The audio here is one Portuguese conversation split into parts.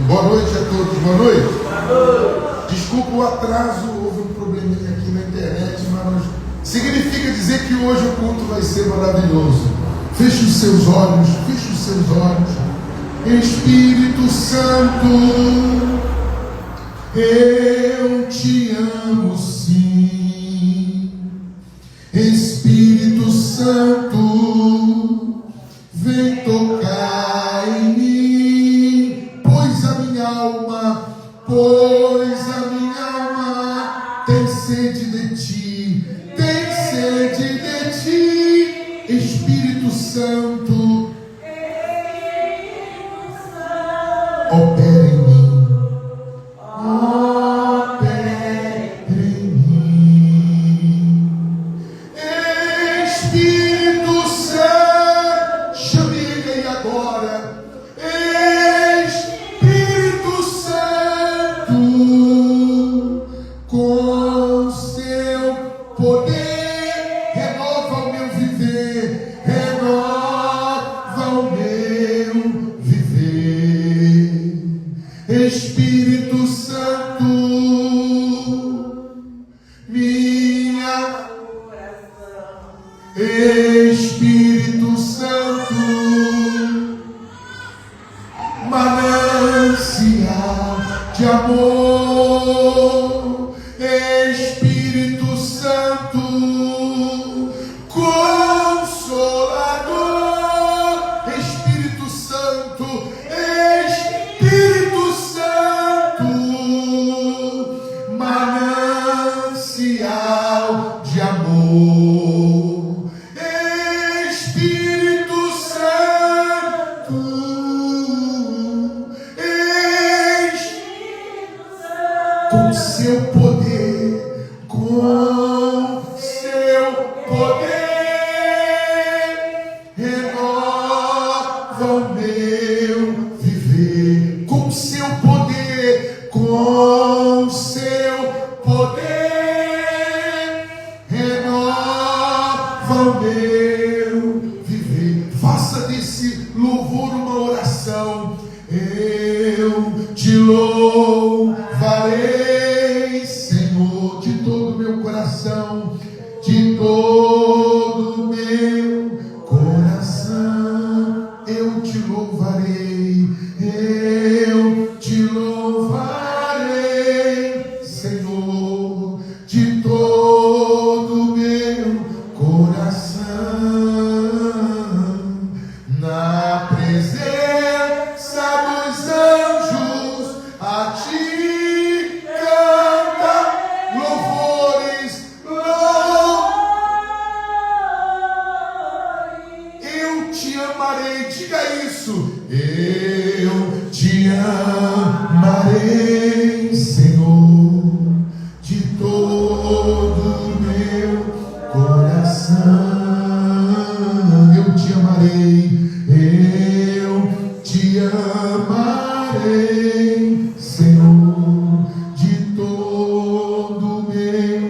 Boa noite a todos, boa noite. Desculpa o atraso, houve um probleminha aqui na internet, mas significa dizer que hoje o culto vai ser maravilhoso. Feche os seus olhos, feche os seus olhos. Espírito Santo, eu te amo sim. Espírito Santo, vem tocar em mim, pois a minha alma tem sede de ti, tem sede de ti. Espírito Santo, opera em mim, opera em mim. Espírito Santo, chame ele aí agora. Espírito Santo, com seu poder, renova o meu viver, renova o meu viver. Espírito Santo, minha oração. Espírito Santo, manancial de amor. Espírito Santo, consolador. Espírito Santo, Espírito Santo, manancial de amor. Espírito Santo, com seu poder, com seu poder, renova o meu viver. Com seu poder, com seu poder, renova o meu viver. Faça desse louvor uma oração. Eu te louvarei, Senhor, de todo o meu coração, de todo o meu coração. Eu te louvarei, eu te louvarei, Senhor, de todo o meu coração. Na presença dos anjos, a ti canta louvores, eu te amarei, diga isso. Eu te amarei, Senhor, de todo o meu coração. Eu te amarei, eu te amarei, Senhor, de todo o meu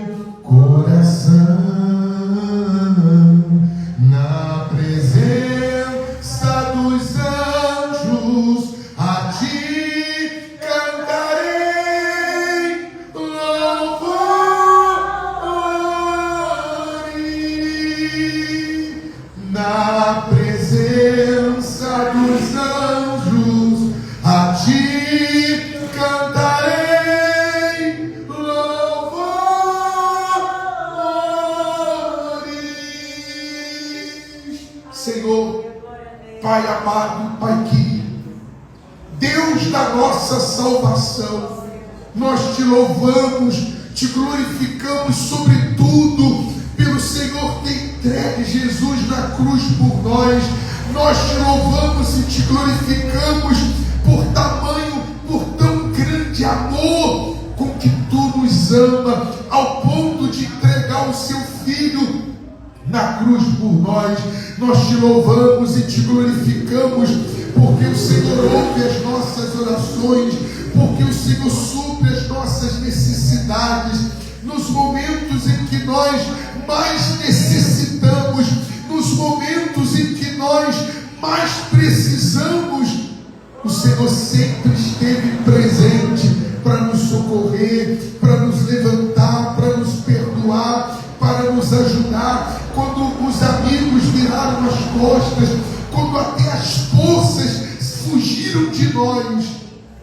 coração. Na presença dos anjos, a ti cantarei louvores. Na presença dos anjos, a ti cantarei louvores. Senhor, Pai amado, Pai querido, Deus da nossa salvação, nós te louvamos, te glorificamos sobretudo pelo Senhor ter entregue Jesus na cruz por nós. Nós te louvamos e te glorificamos por tão grande amor com que tu nos ama, ao ponto de entregar o seu Filho na cruz por nós. Nós te louvamos e te glorificamos porque o Senhor ouve as nossas orações, porque o Senhor supre as nossas necessidades nos momentos em que nós mais necessitamos, nos momentos em que nós mais precisamos. O Senhor Senhor sempre esteve presente para nos socorrer, para nos levantar, para nos perdoar, para nos ajudar. Quando os amigos viraram as costas, quando até as forças fugiram de nós,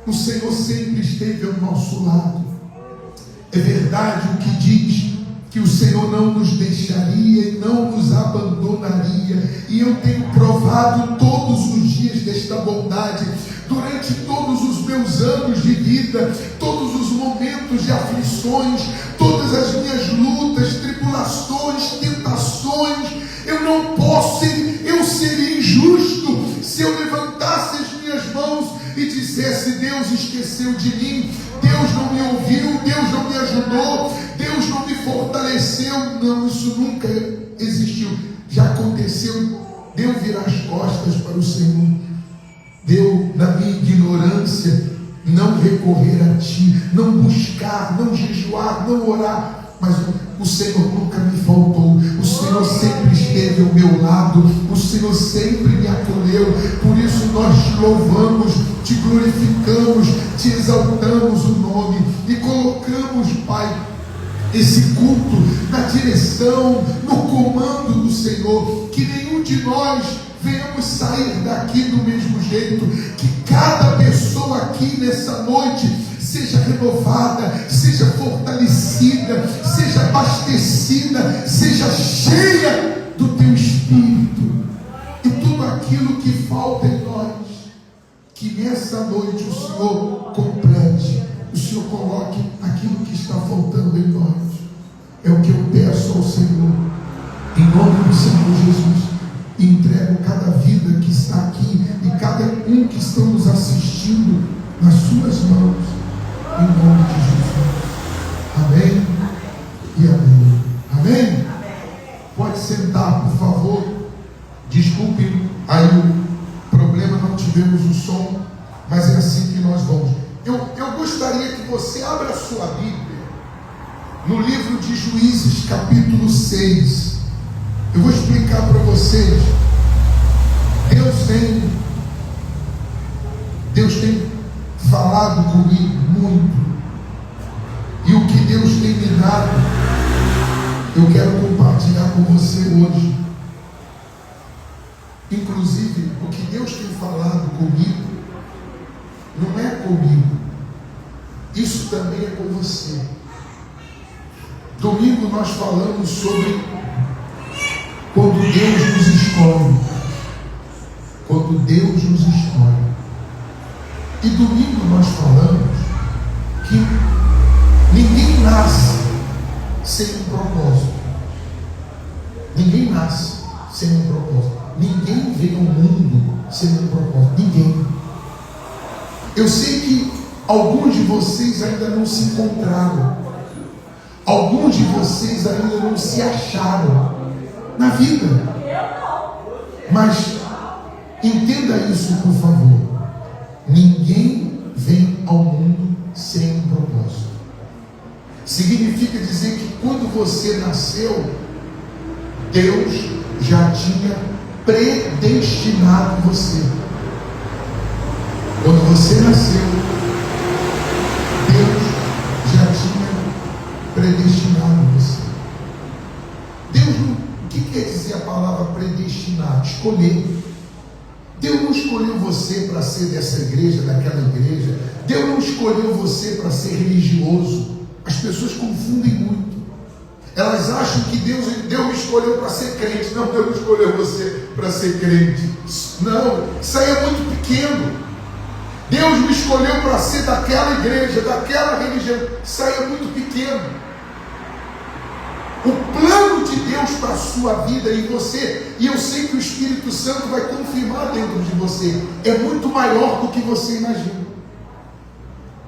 o Senhor sempre esteve ao nosso lado. É verdade o que diz, que o Senhor não nos deixaria e não nos abandonaria. E eu tenho provado todos os dias desta bondade, durante todos os meus anos de vida, todos os momentos de aflições, todas as minhas lutas, tribulações, tentações. Eu não posso, eu seria injusto se eu levantasse as minhas mãos e dissesse: Deus esqueceu de mim, Deus não me ouviu, Deus não me ajudou, Deus não me fortaleceu. Não, isso nunca existiu. Já aconteceu de eu virar as costas para o Senhor, de eu, na minha ignorância, não recorrer a Ti, não buscar, não jejuar, não orar. Mas o Senhor nunca me faltou. O Senhor sempre esteve ao meu lado. O Senhor sempre me acolheu. Por isso nós te louvamos, te glorificamos, te exaltamos o nome e colocamos, Pai, esse culto na direção, no comando do Senhor. Que nenhum de nós venhamos sair daqui do mesmo jeito. Que cada pessoa aqui nessa noite seja renovada, seja fortalecida, seja abastecida, seja cheia do Teu Espírito. E tudo aquilo que falta em nós, que nessa noite o Senhor complete, o Senhor coloque aquilo que está faltando em nós. É o que eu peço ao Senhor, em nome do Senhor Jesus. E entrego cada vida que está aqui e cada um que estão nos assistindo nas suas mãos, em nome de Jesus. Amém e amém. Amém? Pode sentar, por favor. Desculpe aí o problema, não tivemos o som, mas é assim que nós vamos. Eu gostaria que você abra a sua Bíblia no livro de Juízes, capítulo 6. Eu vou explicar para vocês. Deus tem falado comigo muito. E o que Deus tem me dado, eu quero compartilhar com você hoje. Inclusive, o que Deus tem falado comigo, não é comigo. Isso também é com você. Domingo nós falamos sobre quando Deus nos escolhe. Quando Deus nos escolhe. E domingo nós falamos que ninguém nasce sem um propósito. Ninguém nasce sem um propósito. Ninguém vem ao mundo sem um propósito. Ninguém. Eu sei que alguns de vocês ainda não se encontraram. Alguns de vocês ainda não se acharam na vida. Mas entenda isso, por favor. Ninguém vem ao mundo sem um propósito. Significa dizer que quando você nasceu, Deus já tinha predestinado você. Quando você nasceu, Deus já tinha predestinado você. Deus não, o que quer dizer a palavra predestinar? Escolher. Deus não escolheu você para ser dessa igreja, daquela igreja. Deus não escolheu você para ser religioso. As pessoas confundem muito. Elas acham que Deus me escolheu para ser crente. Não, Deus não escolheu você para ser crente. Não, isso aí é muito pequeno. Deus me escolheu para ser daquela igreja, daquela religião. Isso aí é muito pequeno. O plano de Deus para a sua vida e você, e eu sei que o Espírito Santo vai confirmar dentro de você, é muito maior do que você imagina.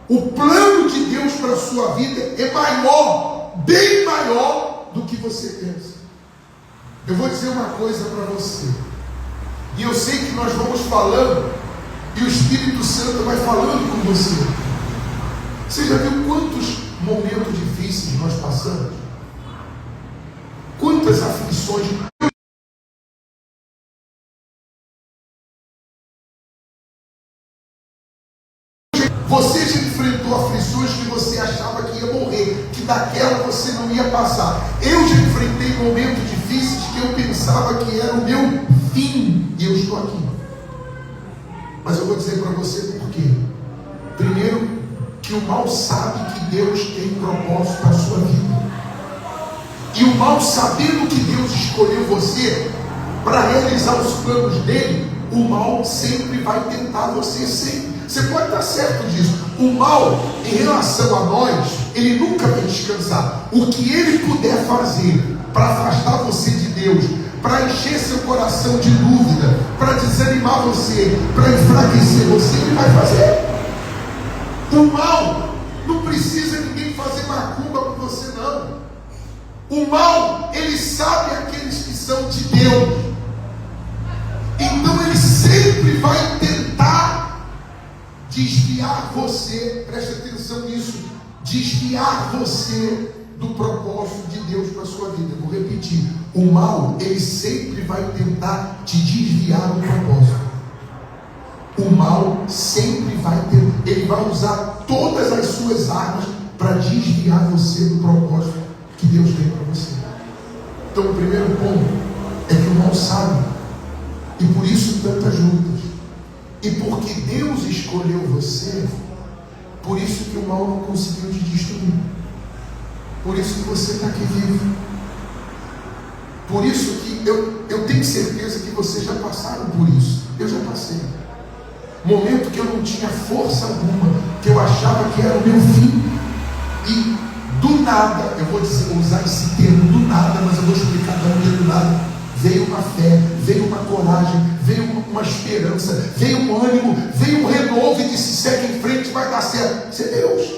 O plano de Deus para a sua vida é maior, bem maior do que você pensa. Eu vou dizer uma coisa para você, e eu sei que nós vamos falando, e o Espírito Santo vai falando com você. Você já viu quantos momentos difíceis nós passamos? Quantas aflições Você já enfrentou aflições que você achava que ia morrer, que daquela você não ia passar. Eu já enfrentei momentos difíceis que eu pensava que era o meu fim, e eu estou aqui. Mas eu vou dizer para você por quê. Primeiro, que o mal sabe que Deus tem propósito para a sua vida. E o mal, sabendo que Deus escolheu você para realizar os planos dele, o mal sempre vai tentar você, sempre. Você pode estar certo disso. O mal, em relação a nós, ele nunca vai descansar. O que ele puder fazer para afastar você de Deus, para encher seu coração de dúvida, para desanimar você, para enfraquecer você, ele vai fazer. O mal não precisa ninguém fazer macumba com você, não. O mal, ele sabe aqueles que são de Deus. Então ele sempre vai tentar desviar você, preste atenção nisso, desviar você do propósito de Deus para a sua vida. Eu vou repetir, o mal, ele sempre vai tentar te desviar do propósito. O mal sempre vai ter, ele vai usar todas as suas armas para desviar você do propósito que Deus tem para você. Então o primeiro ponto é que o mal sabe, e por isso tantas lutas. E porque Deus escolheu você, por isso que o mal não conseguiu te destruir. Por isso que você está aqui vivo. Por isso que eu tenho certeza que vocês já passaram por isso. Eu já passei. Momento que eu não tinha força alguma, que eu achava que era o meu fim. E do nada, eu vou usar esse termo do nada, mas eu vou explicar também do nada. Veio uma fé, veio uma coragem, veio uma esperança, veio um ânimo, veio um renovo e disse: segue em frente, vai dar certo. Isso é Deus.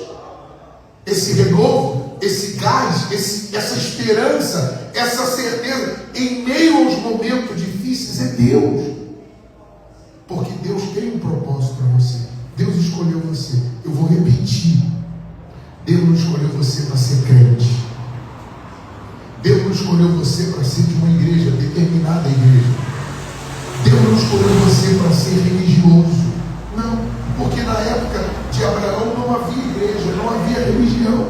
Esse renovo, esse gás, essa esperança, essa certeza, em meio aos momentos difíceis, é Deus. Porque Deus tem um propósito para você. Deus escolheu você. Eu vou repetir. Deus não escolheu você para ser crente. Deus não escolheu você para ser de uma igreja, determinada igreja. Deus não escolheu você para ser religioso. Não, porque na época de Abraão não havia igreja, não havia religião.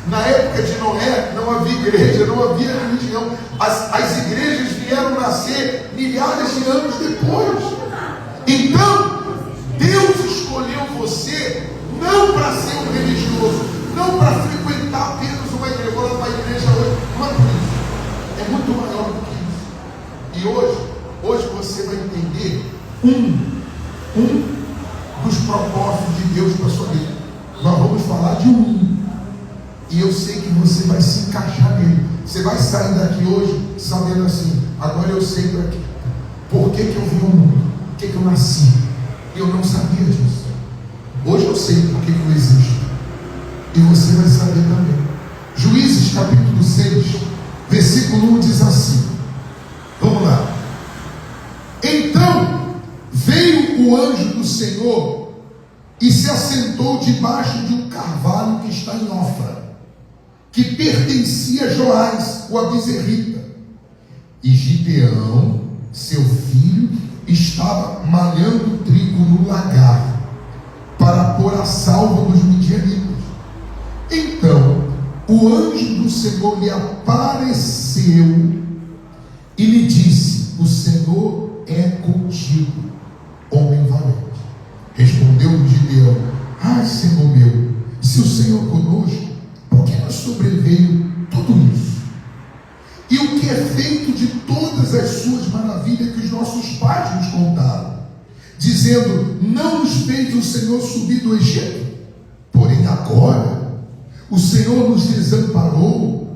Na época de Noé não havia igreja, não havia religião. As igrejas vieram nascer milhares de anos depois. Então, Deus escolheu você não para ser um religioso, não para frequentar apenas uma igreja. Eu vou lá para a igreja hoje. Não é por isso. É muito maior do que isso. E hoje você vai entender um dos propósitos de Deus para a sua vida. Nós vamos falar de um. E eu sei que você vai se encaixar nele. Você vai sair daqui hoje sabendo assim: agora eu sei por que eu vim ao mundo, por que eu nasci. Eu não sabia disso. Hoje eu sei por que eu existo. E você vai saber também. Juízes capítulo 6, versículo 1 diz assim. Vamos lá. Então veio o anjo do Senhor e se assentou debaixo de um carvalho que está em Ofra, que pertencia a Joás, o abizerrita. E Gideão, seu filho, estava malhando trigo no lagar, para pôr a salvo dos midianitas. Então o anjo do Senhor lhe apareceu e lhe disse: o Senhor é contigo, homem valente. Respondeu-lhe Gideão: ai, Senhor meu, se o Senhor conosco, por que nos sobreveio tudo isso? E o que é feito de todas as suas maravilhas que os nossos pais nos contaram, dizendo: não nos fez o Senhor subir do Egito? Porém agora o Senhor nos desamparou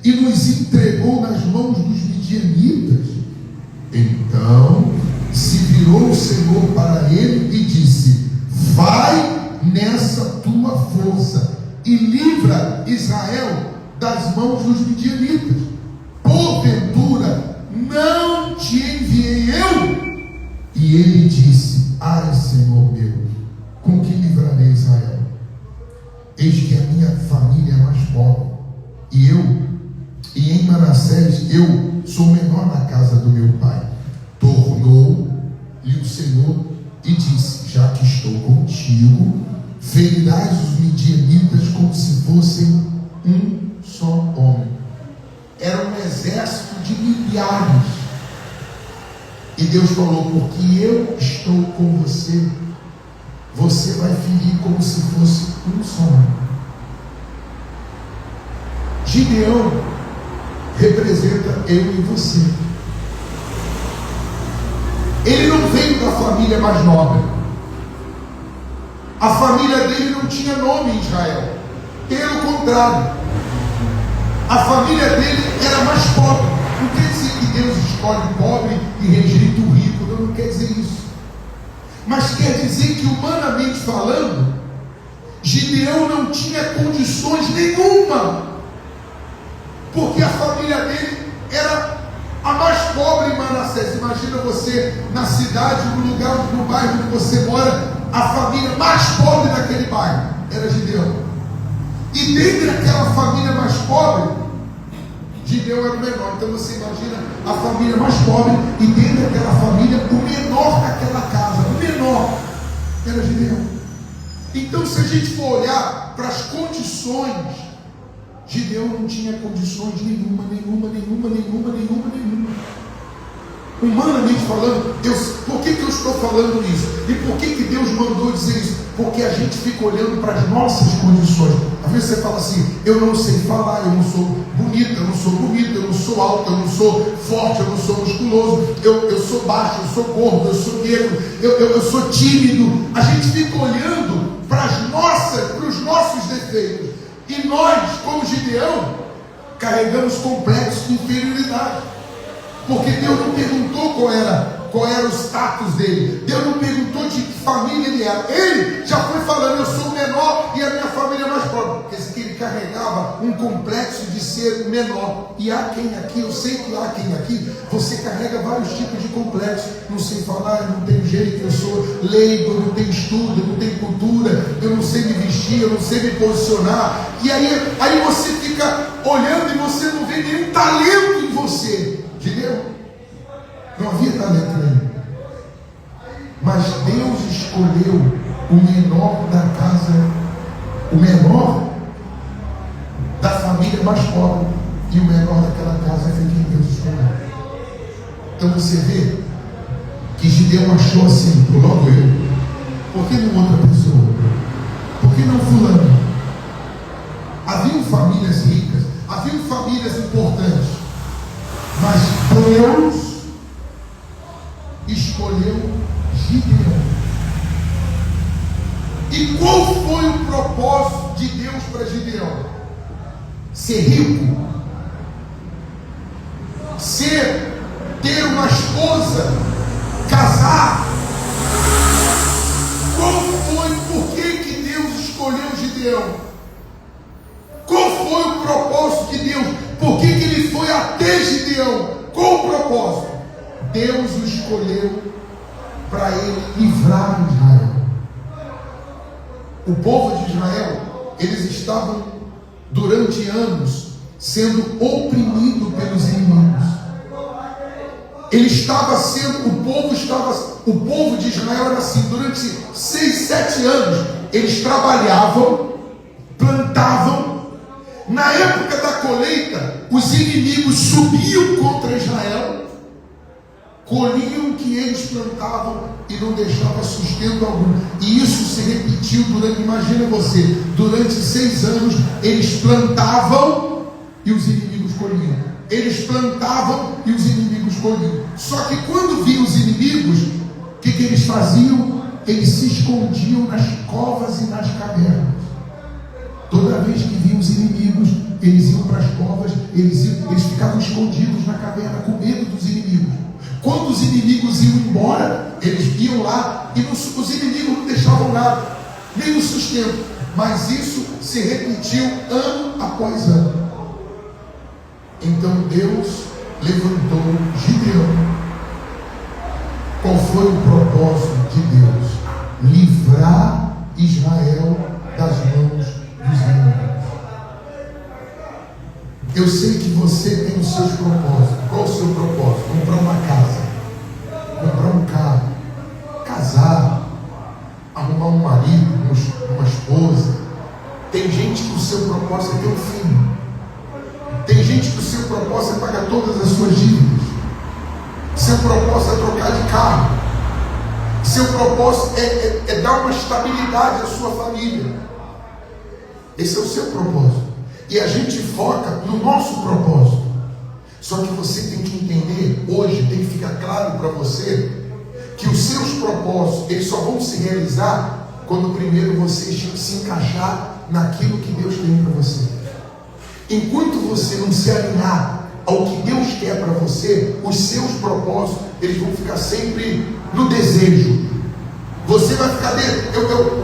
e nos entregou nas mãos dos midianitas. Então se virou o Senhor para ele e disse: vai nessa tua força e livra Israel das mãos dos midianitas. Porventura não te enviei eu? E ele disse: ai, Senhor meu, com que livrarei Israel? Eis que a minha família é mais pobre, e em Manassés eu sou menor na casa do meu pai. Tornou-lhe o Senhor e disse: já que estou contigo, ferirás os midianitas como se fossem um só homem. Era um exército de milhares. E Deus falou: porque eu estou com você, você vai ferir como se fosse um só homem. Gideão representa eu e você. Ele não veio da família mais nobre. A família dele não tinha nome em Israel. Pelo contrário, a família dele era mais pobre. Não quer dizer que Deus escolhe o pobre e rejeita o rico. Não quer dizer isso. Mas quer dizer que, humanamente falando, Gideão não tinha condições nenhuma, porque a família dele era a mais pobre em Manassés. Imagina você na cidade, no lugar, no bairro que você mora, a família mais pobre daquele bairro era Gideão. E dentre aquela família mais pobre, Gideão era o menor. Então você imagina a família mais pobre, e dentro daquela família, o menor daquela casa, o menor, era Gideão. Então, se a gente for olhar para as condições, Gideão não tinha condições nenhuma. Humanamente falando, por que eu estou falando isso? E por que Deus mandou dizer isso? Porque a gente fica olhando para as nossas condições. Às vezes você fala assim: eu não sei falar, eu não sou bonita, eu não sou bonito, eu não sou alto, eu não sou forte, eu não sou musculoso, eu sou baixo, eu sou gordo, eu sou negro, eu sou tímido. A gente fica olhando para os nossos defeitos. E nós, como Gideão, carregamos complexo de inferioridade. Porque Deus não perguntou qual era o status dele. Deus não perguntou de que família ele era. Ele já foi falando: eu sou o menor e a minha família é mais pobre. Quer dizer que ele carregava um complexo de ser menor. E há quem aqui, eu sei que há quem aqui, você carrega vários tipos de complexos. Não sei falar, eu não tenho jeito, eu sou leigo, eu não tenho estudo, eu não tenho cultura, eu não sei me vestir, eu não sei me posicionar. E aí você fica olhando e você não vê nenhum talento em você. Gideão não havia talento nenhum, mas Deus escolheu o menor da casa, o menor da família mais pobre, e o menor daquela casa foi quem Deus escolheu. Então você vê que Gideão achou assim: logo eu, por que não outra pessoa? Por que não fulano? Haviam famílias ricas, haviam famílias importantes, mas Deus escolheu Gideão. E qual foi o propósito de Deus para Gideão? Ser rico? Ter uma esposa? Casar? Qual foi, por que Deus escolheu Gideão? Qual foi o propósito de Deus? Por que ele foi até Gideão? Qual o propósito? Deus o escolheu para ele livrar Israel. O povo de Israel, eles estavam durante anos sendo oprimido pelos inimigos. O povo de Israel era assim: durante 6, 7 anos eles trabalhavam, plantavam. Na época da colheita, os inimigos subiam contra Israel, colhiam o que eles plantavam e não deixavam sustento algum. E isso se repetiu imagina você, durante 6 anos eles plantavam e os inimigos colhiam. Eles plantavam e os inimigos colhiam. Só que quando vinham os inimigos, o que eles faziam? Eles se escondiam nas covas e nas cavernas. Toda vez que vinham os inimigos, eles iam para as covas, eles ficavam escondidos na caverna com medo dos inimigos. Quando os inimigos iam embora, eles iam lá e os inimigos não deixavam nada, nem o sustento. Mas isso se repetiu ano após ano. Então Deus levantou Gideão. Qual foi o propósito de Deus? Livrar Israel das mãos dos inimigos. Eu sei que você tem os seus propósitos. Qual o seu propósito? Comprar uma casa, comprar um carro, casar, arrumar um marido, uma esposa. seu propósito é ter um filho. Tem gente que o seu propósito é pagar todas as suas dívidas. Seu propósito é trocar de carro. Seu propósito é dar uma estabilidade à sua família. Esse é o seu propósito. E a gente foca no nosso propósito. Só que você tem que entender, hoje tem que ficar claro para você, que os seus propósitos, eles só vão se realizar quando primeiro você se encaixar naquilo que Deus tem para você. Enquanto você não se alinhar ao que Deus quer para você, os seus propósitos, eles vão ficar sempre no desejo. Você vai ficar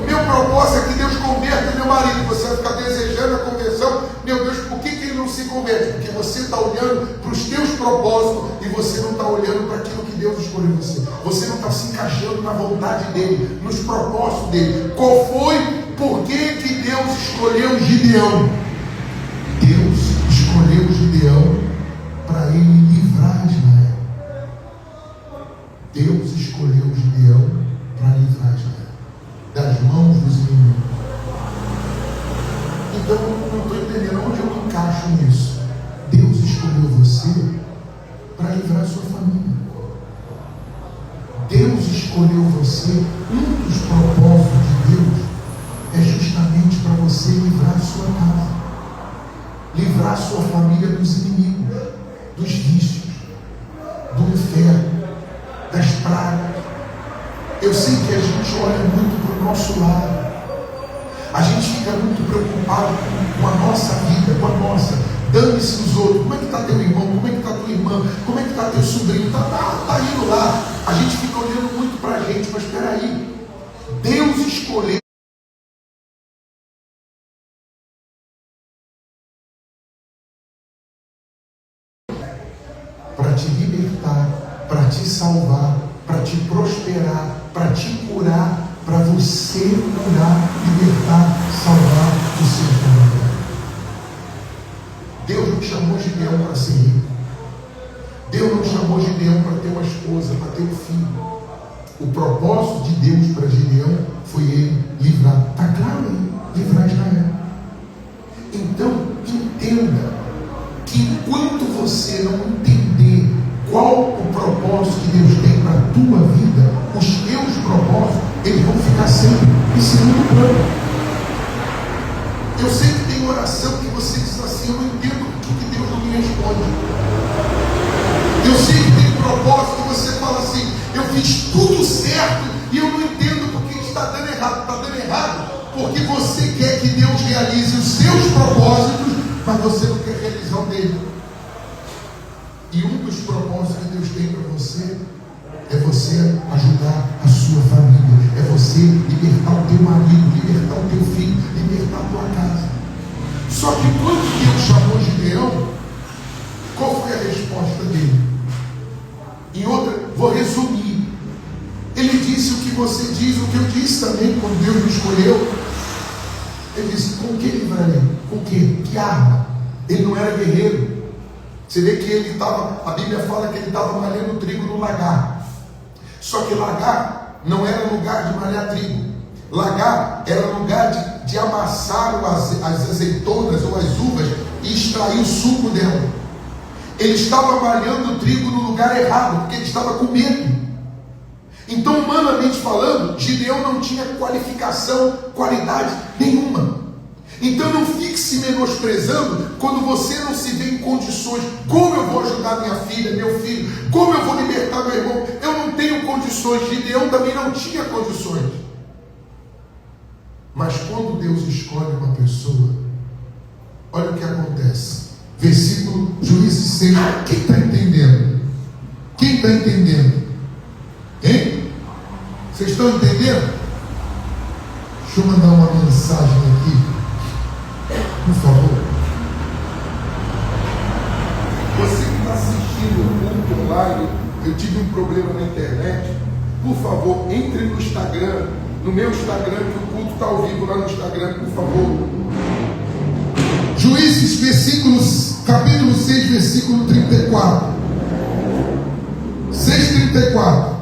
meu propósito é que Deus converta meu marido. Você vai ficar desejando a conversão. Meu Deus, por que ele não se converte? Porque você está olhando para os teus propósitos e você não está olhando para aquilo que Deus escolheu você. Você não está se encaixando na vontade dele, nos propósitos dele. Qual foi? Por que Deus escolheu Gideão? Deus escolheu Gideão para ele livrar Israel. Deus escolheu Gideão para livrar Israel das mãos dos inimigos. Então eu não estou entendendo onde eu me encaixo nisso. Deus escolheu você para livrar a sua família. Deus escolheu você. Um dos propósitos de Deus é justamente para você livrar a sua casa, livrar a sua família dos inimigos, dos vícios, do inferno, das pragas. Eu sei que a gente olha muito para o nosso lado. A gente fica muito preocupado com a nossa vida, com a nossa. Dane-se os outros. Como é que está teu irmão? Como é que está tua irmã? Como é que está teu sobrinho? Está indo lá. A gente fica olhando muito para a gente. Mas espera aí. Deus escolheu para te libertar, para te salvar, para te prosperar, para te curar, para você curar, libertar, salvar o seu familiar. Deus não chamou Gideão para ser rico. Deus não chamou Gideão para ter uma esposa, para ter um filho. O propósito de Deus para Gideão foi ele livrar. Está claro aí? Livrar Israel. Então, entenda que enquanto você não entender qual o propósito que Deus tem para a tua vida, os teus propósitos, eles vão ficar sempre em segundo plano. Eu sei que tem oração que você diz assim: eu não entendo por que Deus não me responde. Eu sei que tem propósito que você fala assim: eu fiz tudo certo e eu não entendo por que está dando errado. Está dando errado porque você quer que Deus realize os seus propósitos, mas você não quer realizar o dele. E um dos propósitos que Deus tem para você é você ajudar a sua família, é você libertar o teu marido, libertar o teu filho, libertar a tua casa. Só que quando Deus chamou Gideão, qual foi a resposta dele? Em outra, vou resumir. Ele disse o que você diz, o que eu disse também quando Deus me escolheu. Ele disse: com que livrarei? Com que? Que arma? Ele não era guerreiro. Você vê que ele estava, a Bíblia fala que ele estava malhando trigo no lagar. Só que lagar não era lugar de malhar trigo. Lagar era lugar de amassar as azeitonas ou as uvas e extrair o suco dela. Ele estava malhando trigo no lugar errado, porque ele estava com medo. Então, humanamente falando, Gideão não tinha qualificação, qualidade nenhuma. Então não fique se menosprezando quando você não se vê em condições. Como eu vou ajudar minha filha, meu filho? Como eu vou libertar meu irmão? Eu não tenho condições. Gideão também não tinha condições. Mas quando Deus escolhe uma pessoa, olha o que acontece. Versículo Juízes 6. Quem está entendendo? Quem está entendendo? Hein? Vocês estão entendendo? Deixa eu mandar uma mensagem aqui. Por favor. Você que está assistindo o culto online, eu tive um problema na internet. Por favor, entre no Instagram, no meu Instagram, que o culto está ao vivo lá no Instagram, por favor. Juízes, capítulo 6, versículo 34. 6:34.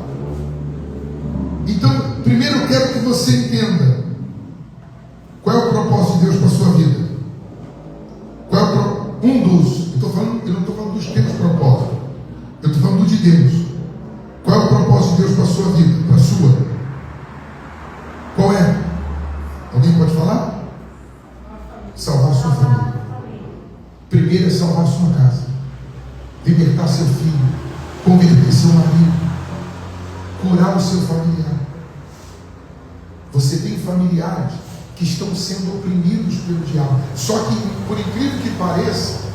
Então, primeiro eu quero que você entenda qual é o propósito de Deus para a sua vida. Deus. Qual é o propósito de Deus para a sua vida? Para a sua? Qual é? Alguém pode falar? Salvar a sua família. Primeiro é salvar a sua casa, libertar seu filho, converter seu marido, curar o seu familiar. Você tem familiares que estão sendo oprimidos pelo diabo. Só que, por incrível que pareça,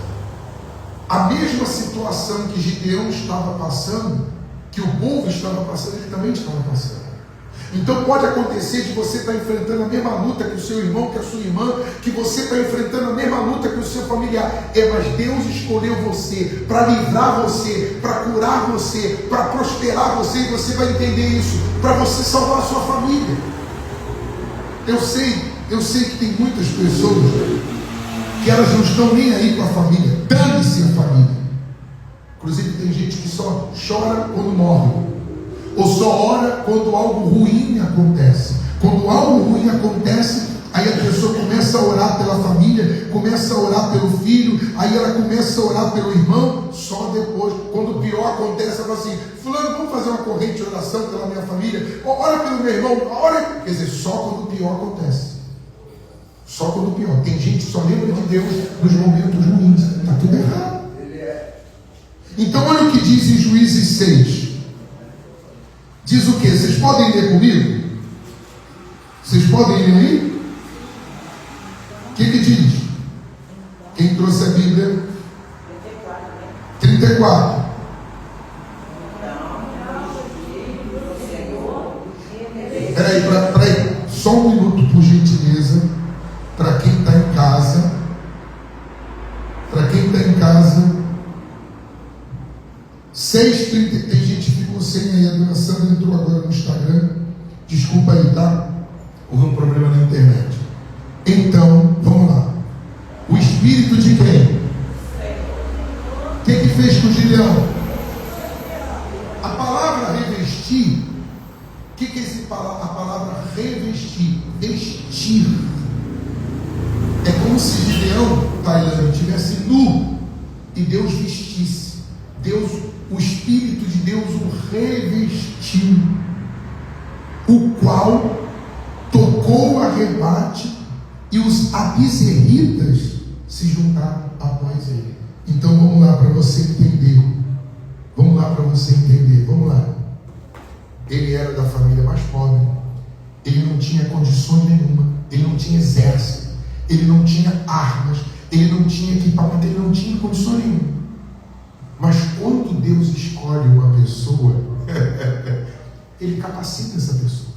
a mesma situação que Gideão estava passando, que o povo estava passando, ele também estava passando. Então pode acontecer de você estar enfrentando a mesma luta que o seu irmão, que a sua irmã, que você está enfrentando a mesma luta que o seu familiar. Mas Deus escolheu você para livrar você, para curar você, para prosperar você, e você vai entender isso, para você salvar a sua família. Eu sei que tem muitas pessoas que elas não estão nem aí com a família. Dane-se a família. Inclusive tem gente que só chora quando morre, ou só ora quando algo ruim acontece. Quando algo ruim acontece, aí a pessoa começa a orar pela família, começa a orar pelo filho, aí ela começa a orar pelo irmão. Só depois, quando o pior acontece, ela fala assim: fulano, vamos fazer uma corrente de oração pela minha família, ora pelo meu irmão, ora. Quer dizer, só quando o pior acontece. Só quando o pior. Tem gente que só lembra de Deus nos momentos ruins. Está tudo errado. Então olha o que diz em Juízes 6. Diz o que? Vocês podem ler comigo? Vocês podem ler aí? O que diz? Quem trouxe a Bíblia? 34. Peraí, só um minuto, por gentileza, para quem está em casa. Para quem está em casa, 6h30, tem gente que ficou sem aí, a dona Sandra entrou agora no Instagram, desculpa aí, tá? Houve um problema na internet. Então, vamos lá. O espírito de quem? O que fez com o Gideão? A palavra revestir, o que é a palavra revestir? Vestir. É como se Gideão, Tailândia, estivesse nu e Deus vestisse. O Espírito de Deus o revestiu, o qual tocou a rebate e os abizerritas se juntaram após ele. Então vamos lá para você entender. Vamos lá. Ele era da família mais pobre. Ele não tinha condições nenhuma. Ele não tinha exército. Ele não tinha armas. Ele não tinha equipamento. Ele não tinha condições nenhuma. Mas quando Deus escolhe uma pessoa, Ele capacita essa pessoa.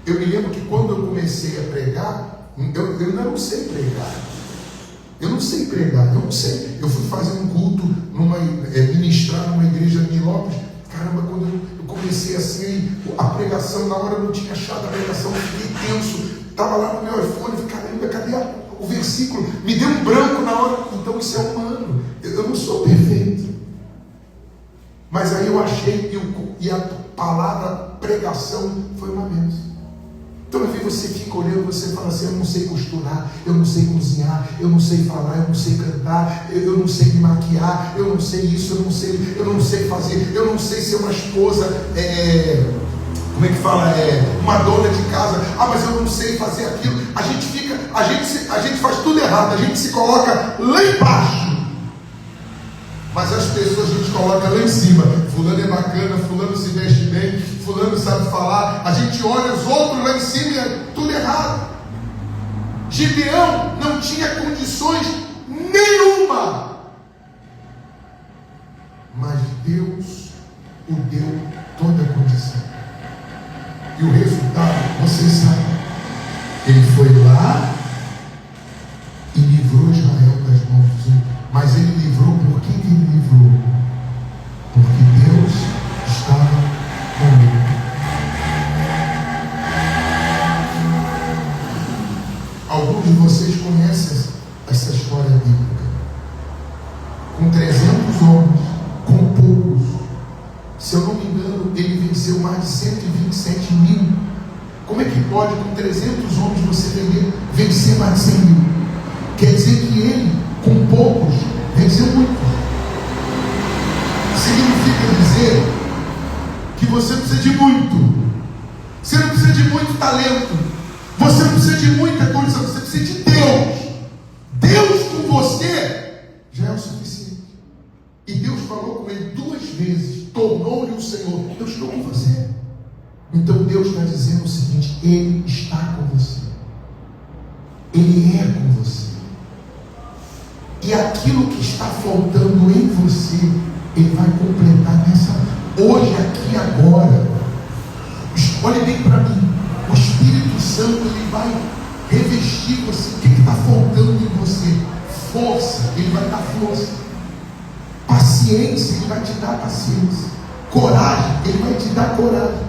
Eu me lembro que quando eu comecei a pregar, eu não sei pregar. Eu não sei. Eu fui fazer um culto, ministrar numa igreja em Nilópolis. Caramba, quando eu comecei assim, a pregação, na hora eu não tinha achado a pregação, eu fiquei tenso. Estava lá no meu iPhone, falei: caramba, cadê o versículo? Me deu um branco na hora. Então isso é humano. Eu não sou perfeito. Mas aí eu achei, e a palavra pregação foi uma bênção. Então às vezes você fica olhando, você fala assim: eu não sei costurar, eu não sei cozinhar, eu não sei falar, eu não sei cantar, eu não sei me maquiar, eu não sei isso, eu não sei fazer, eu não sei ser uma esposa, como é que fala? Uma dona de casa. Mas eu não sei fazer aquilo. A gente faz tudo errado, a gente se coloca lá embaixo. Mas as pessoas a gente coloca lá em cima. Fulano é bacana, fulano se veste bem, fulano sabe falar. A gente olha os outros lá em cima e é tudo errado. Gideão não tinha condições nenhuma, mas Deus o deu toda a condição. E o resultado, vocês sabem. Ele foi lá e livrou Israel das mãos dos inimigos. Mas ele livrou, por que ele livrou? Porque Deus estava com ele. Alguns de vocês conhecem essa história bíblica. Com 300 homens, com poucos. Se eu não me engano, ele venceu mais de 127 mil. Como é que pode, com 300 homens, você vencer mais de 100 mil? Quer dizer que ele, com poucos, venceu muitos. você não precisa de muito. Você não precisa de muito talento. Você não precisa de muita condição. Você precisa de Deus. Deus com você já é o suficiente. E Deus falou com ele 2 vezes. Tornou-lhe o Senhor. Eu estou com você. Então Deus está dizendo o seguinte: Ele está com você. Ele é com você. E aquilo que está faltando em você, Ele vai completar hoje, aqui, agora. Olhe bem para mim. O Espírito Santo, Ele vai revestir você. O que está faltando em você? Força, Ele vai dar força. Paciência, Ele vai te dar paciência. Coragem, Ele vai te dar coragem.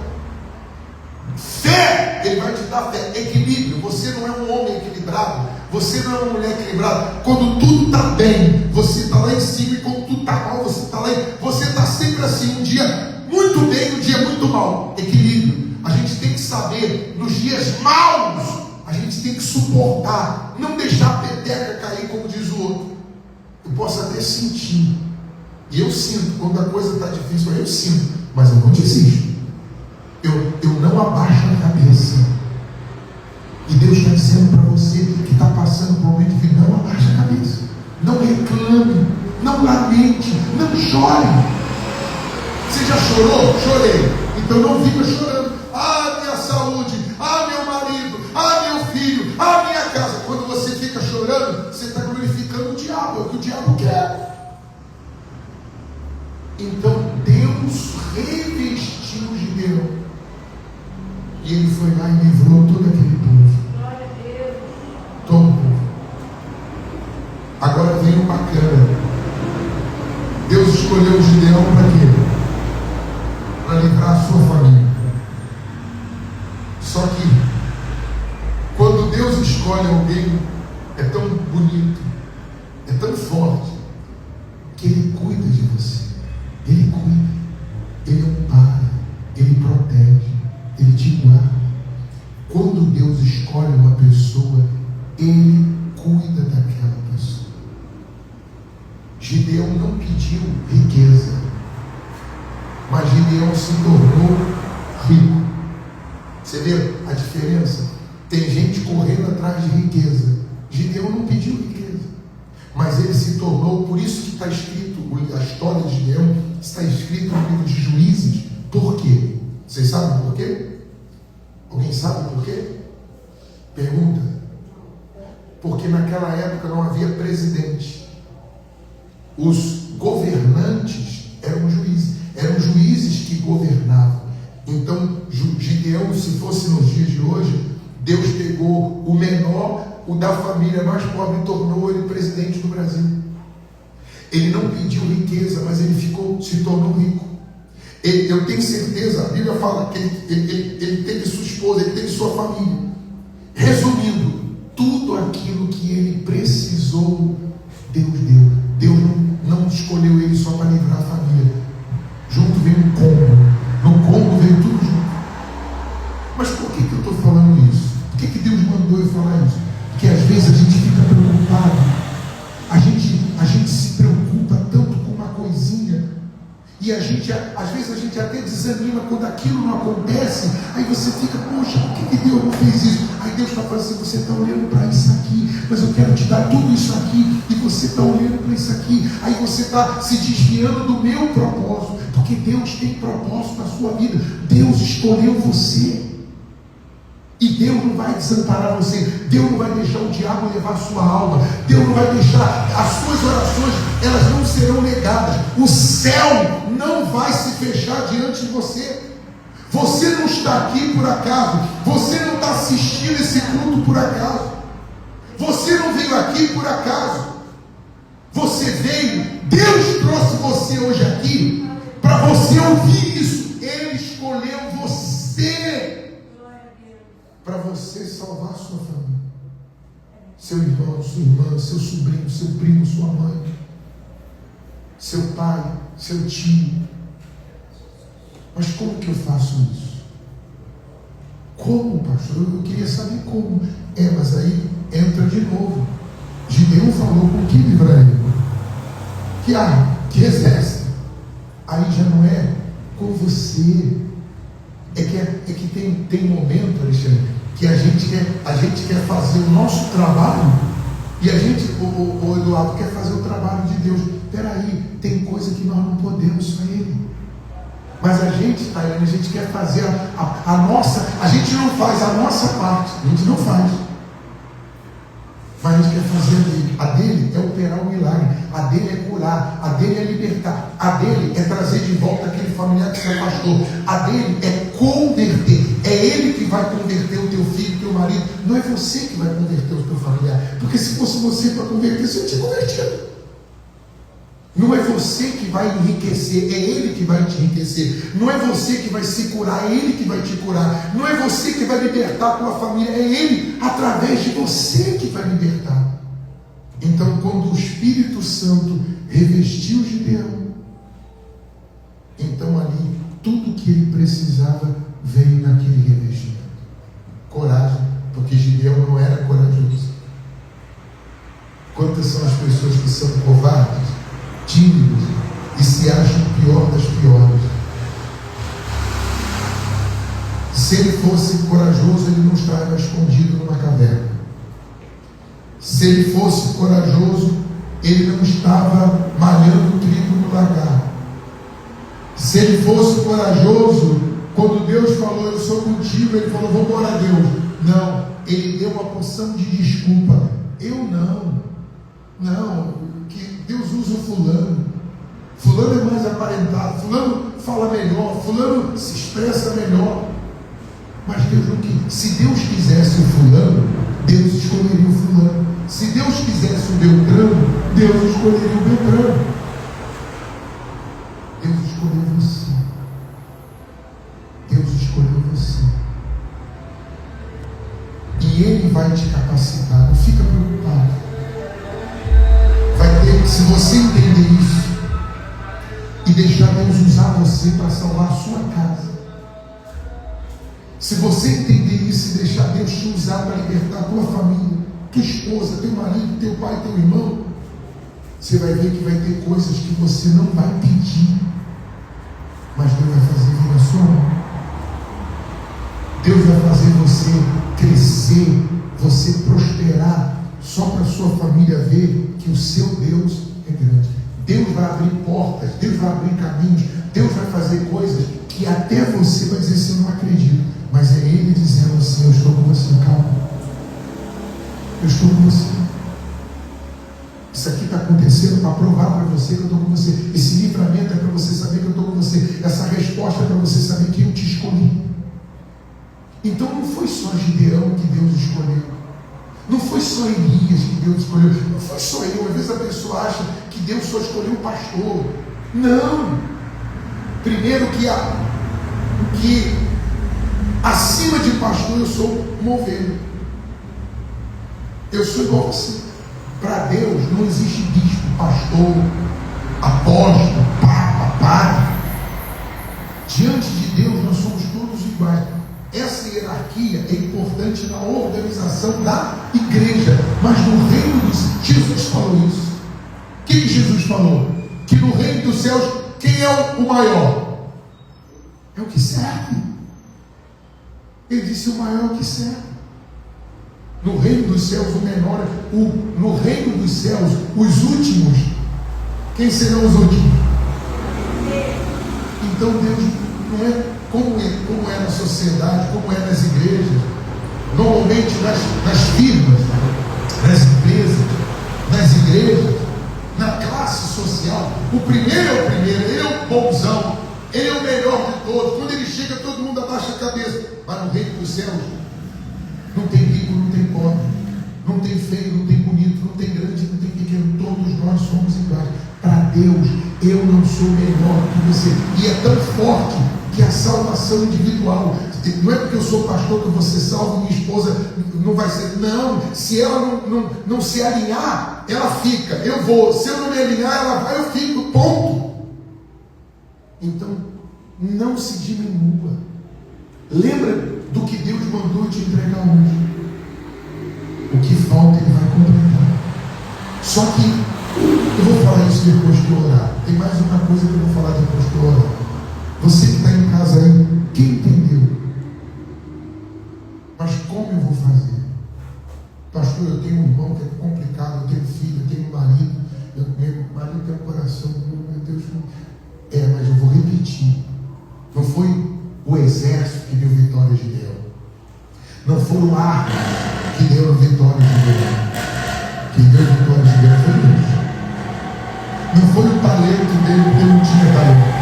Fé, Ele vai te dar fé. Equilíbrio, você não é um homem equilibrado. Você não é uma mulher equilibrada. Quando tudo está bem, você está lá em cima. E quando tudo está mal, você está lá em... Você está sempre assim, um dia muito bem, um dia muito mal. Equilíbrio. A gente tem que saber, nos dias maus, a gente tem que suportar. Não deixar a peteca cair, como diz o outro. Eu posso até sentir. E eu sinto, quando a coisa está difícil, eu sinto. Mas eu não desisto. Eu não abaixo a cabeça. E Deus está dizendo para você que está passando por um momento de vida: não abaixe a cabeça, não reclame, não lamente, não chore. Você já chorou? Chorei. Então não fica chorando. Ah, minha saúde, ah, meu marido, ah, meu filho, ah, minha casa. Quando você fica chorando, você está glorificando o diabo. É o que o diabo quer. Então Deus revestiu Gideão. E ele foi lá e livrou todo aquele povo. Todo o povo. Agora vem o bacana. Deus escolheu Gideão para quê? Para livrar a sua família. Só que, quando Deus escolhe alguém, é tão bonito, é tão forte, que Ele cuida de você. Ele cuida. Ele ampara. Ele protege. Ele te guarda. Quando Deus escolhe uma pessoa, Ele cuida daquela pessoa. Gideão não pediu riqueza, mas Gideão se tornou rico. Você vê a diferença? Tem gente correndo atrás de riqueza. Gideão não pediu riqueza, mas ele se tornou. Por isso que está escrito, a história de Gideão está escrito no livro de Juízes. Por quê? Vocês sabem por quê? Alguém sabe por quê? Pergunta. Porque naquela época não havia presidente. Os governantes eram juízes que governavam. Então Gideão, se fosse nos dias de hoje, Deus pegou o menor, o da família mais pobre, e tornou ele presidente do Brasil. Ele não pediu riqueza, mas ele se tornou rico. Eu tenho certeza, a Bíblia fala que ele teve sua esposa, ele teve sua família. Resumindo, tudo aquilo que ele precisou, Deus deu. Deus não escolheu ele só para livrar a família. Junto veio um combo. No combo veio tudo junto. Mas por que eu estou falando isso? Por que Deus mandou eu falar isso? Porque às vezes a gente fica preocupado. A gente se preocupa tanto com uma coisinha. E às vezes a gente até desanima quando aquilo não acontece. Aí você fica: poxa, por que Deus não fez isso? Aí Deus está falando assim: você está olhando para isso aqui, mas eu quero te dar tudo isso aqui. E você está olhando para isso aqui. Aí você está se desviando do meu propósito. Porque Deus tem propósito na sua vida. Deus escolheu você. E Deus não vai desamparar você. Deus não vai deixar o diabo levar a sua alma. Deus não vai deixar as suas orações, elas não serão negadas. O céu não vai se fechar diante de você. Você não está aqui por acaso. Você não está assistindo esse culto por acaso. Você não veio aqui por acaso. Você veio, Deus trouxe você hoje aqui para você ouvir isso. Ele escolheu você para você salvar sua família, seu irmão, sua irmã, seu sobrinho, seu primo, sua mãe, seu pai, seu tio. Mas como que eu faço isso? Como, pastor? Eu queria saber como. Mas aí entra de novo. Gideão falou: com que livraria? Que arma? Que exército? Aí já não é com você, É que tem momento, Alexandre, que a gente quer fazer o nosso trabalho e a gente, o Eduardo, quer fazer o trabalho de Deus. Peraí, tem coisa que nós não podemos, só Ele. Mas a gente, Tayane, a gente quer fazer a nossa, a gente não faz a nossa parte, a gente não faz. Mas a gente quer fazer a dele. A dele é operar o milagre, a dele é curar, a dele é libertar, a dele é trazer de volta aquele familiar que se afastou, a dele é converter. É ele que vai converter o teu filho, o teu marido. Não é você que vai converter o teu familiar. Porque se fosse você para converter, você não tinha convertido. Não é você que vai enriquecer, é Ele que vai te enriquecer. Não é você que vai se curar, é Ele que vai te curar. Não é você que vai libertar a tua família, é Ele, através de você, que vai libertar. Então, quando o Espírito Santo revestiu Gideão, então ali, tudo que ele precisava veio naquele revestimento. Coragem, porque Gideão não era corajoso. Quantas são as pessoas que são covardes, tímidos e se acham pior das piores? Se ele fosse corajoso, ele não estava escondido numa caverna. Se ele fosse corajoso, ele não estava malhando trigo no lagar. Se ele fosse corajoso, quando Deus falou, eu sou contigo, ele falou, vamos orar a Deus. Não, ele deu uma porção de desculpa. Eu não, que Deus usa o fulano. Fulano é mais aparentado, fulano fala melhor, fulano se expressa melhor. Mas Deus não quis. Se Deus quisesse o fulano, Deus escolheria o fulano. Se Deus quisesse o Beltrano, Deus escolheria o Beltrano. Deus escolheu você. Deus escolheu você. E Ele vai te capacitar. Não fica preocupado. Vai ter, se você entender isso e deixar Deus usar você para salvar a sua casa, se você entender isso e deixar Deus te usar para libertar a tua família, tua esposa, teu marido, teu pai, teu irmão, você vai ver que vai ter coisas que você não vai pedir, mas Deus vai fazer vir a sua mão. Deus vai fazer você crescer, você prosperar, só para a sua família ver que o seu Deus é grande. Deus vai abrir portas, Deus vai abrir caminhos, Deus vai fazer coisas que até você vai dizer assim, eu não acredito, mas é Ele dizendo assim, eu estou com você, calma, eu estou com você. Isso aqui está acontecendo para provar para você que eu estou com você. Esse livramento é para você saber que eu estou com você. Essa resposta é para você saber que eu te escolhi. Então não foi só Gideão que Deus escolheu. Não foi só Elias que Deus escolheu. Não foi só eu. Às vezes a pessoa acha que Deus só escolheu o pastor. Não. Primeiro que acima de pastor eu sou uma ovelha. Eu sou igual a você. Para Deus não existe bispo, pastor, apóstolo, papa, padre. Diante de Deus nós somos todos iguais. Essa hierarquia é importante na organização da igreja, mas no reino dos céus, Jesus falou isso. O que Jesus falou? Que no reino dos céus, quem é o maior? É o que serve. Ele disse, o maior é o que serve. No reino dos céus, o menor, no reino dos céus, os últimos, quem serão os últimos? Então Deus não é como é na sociedade, como é nas igrejas, normalmente nas firmas, nas empresas, nas igrejas, na classe social. O primeiro é o primeiro, ele é o bonzão, ele é o melhor de todos. Quando ele chega, todo mundo abaixa a cabeça. Mas no reino dos céus, não tem rico, não tem pobre, não tem feio, não tem bonito, não tem grande, não tem pequeno, todos nós somos iguais. Para Deus, eu não sou melhor que você. E é tão forte que a salvação individual, não é porque eu sou pastor que você salva, minha esposa não vai ser. Não, se ela não se alinhar, ela fica. Eu vou, se eu não me alinhar, ela vai, eu fico, ponto. Então, não se diminua. Lembra do que Deus mandou te entregar hoje. O que falta Ele vai completar. Só que eu vou falar isso depois que eu orar. Tem mais uma coisa que eu vou falar depois que eu orar. Você que está em casa aí, quem entendeu? pastor, eu tenho um irmão que é complicado, eu tenho filho, eu tenho marido, meu marido tem um coração, meu Deus, mas eu vou repetir, não foi o exército que deu vitória a Gideão, não foram armas que deu vitória a Gideão, quem deu vitória a Gideão foi Deus, não foi o talento dele, porque ele não tinha talento.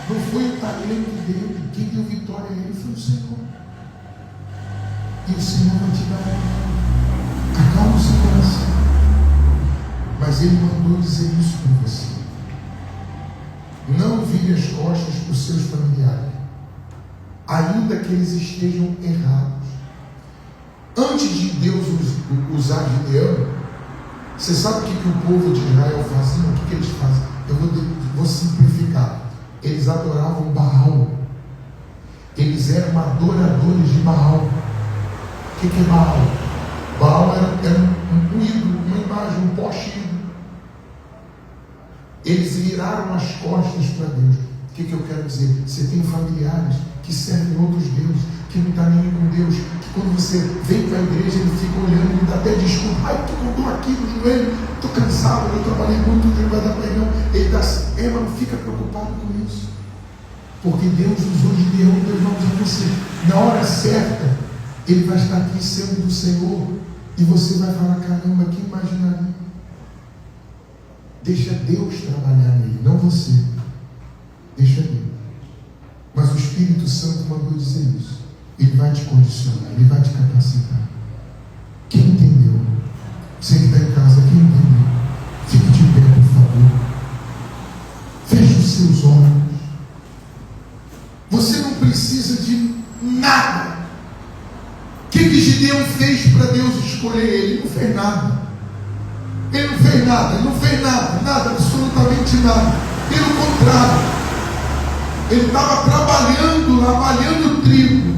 Não foi o talento dele, quem deu vitória a ele foi o Senhor. E o Senhor vai te dar. Acalma o seu coração. Mas Ele mandou dizer isso para você. Não vire as costas para os seus familiares, ainda que eles estejam errados. Antes de Deus usar Gideão, você sabe o que o povo de Israel fazia? O que eles fazem? Eu vou simplificar. Eles adoravam Baal. Eles eram adoradores de Baal. O que é Baal? Baal era um ídolo, uma imagem, um poste ídolo. Eles viraram as costas para Deus. O que eu quero dizer? Você tem familiares que servem outros deuses, que não está nem com Deus, que quando você vem para a igreja, ele fica olhando, ele dá até desculpa. Ai, tu contou aqui no joelho, estou cansado, eu trabalhei muito, o joelho vai dar perdão. Ele dá assim, mas não fica preocupado com isso. Porque Deus usou Gideão, Deus vai usar você. Na hora certa, ele vai estar aqui sendo do Senhor, e você vai falar, caramba, que imaginaria. Deixa Deus trabalhar nele, não você. Deixa Deus. Mas o Espírito Santo mandou dizer isso. Ele vai te condicionar, ele vai te capacitar. Quem entendeu? Você que está em casa, quem entendeu? Fique de pé, por favor. Feche os seus olhos. Você não precisa de nada. O que Gideão fez para Deus escolher ele? Ele não fez nada. Ele não fez nada, ele não fez nada, nada, absolutamente nada. Pelo contrário, ele estava trabalhando lá, malhando o trigo.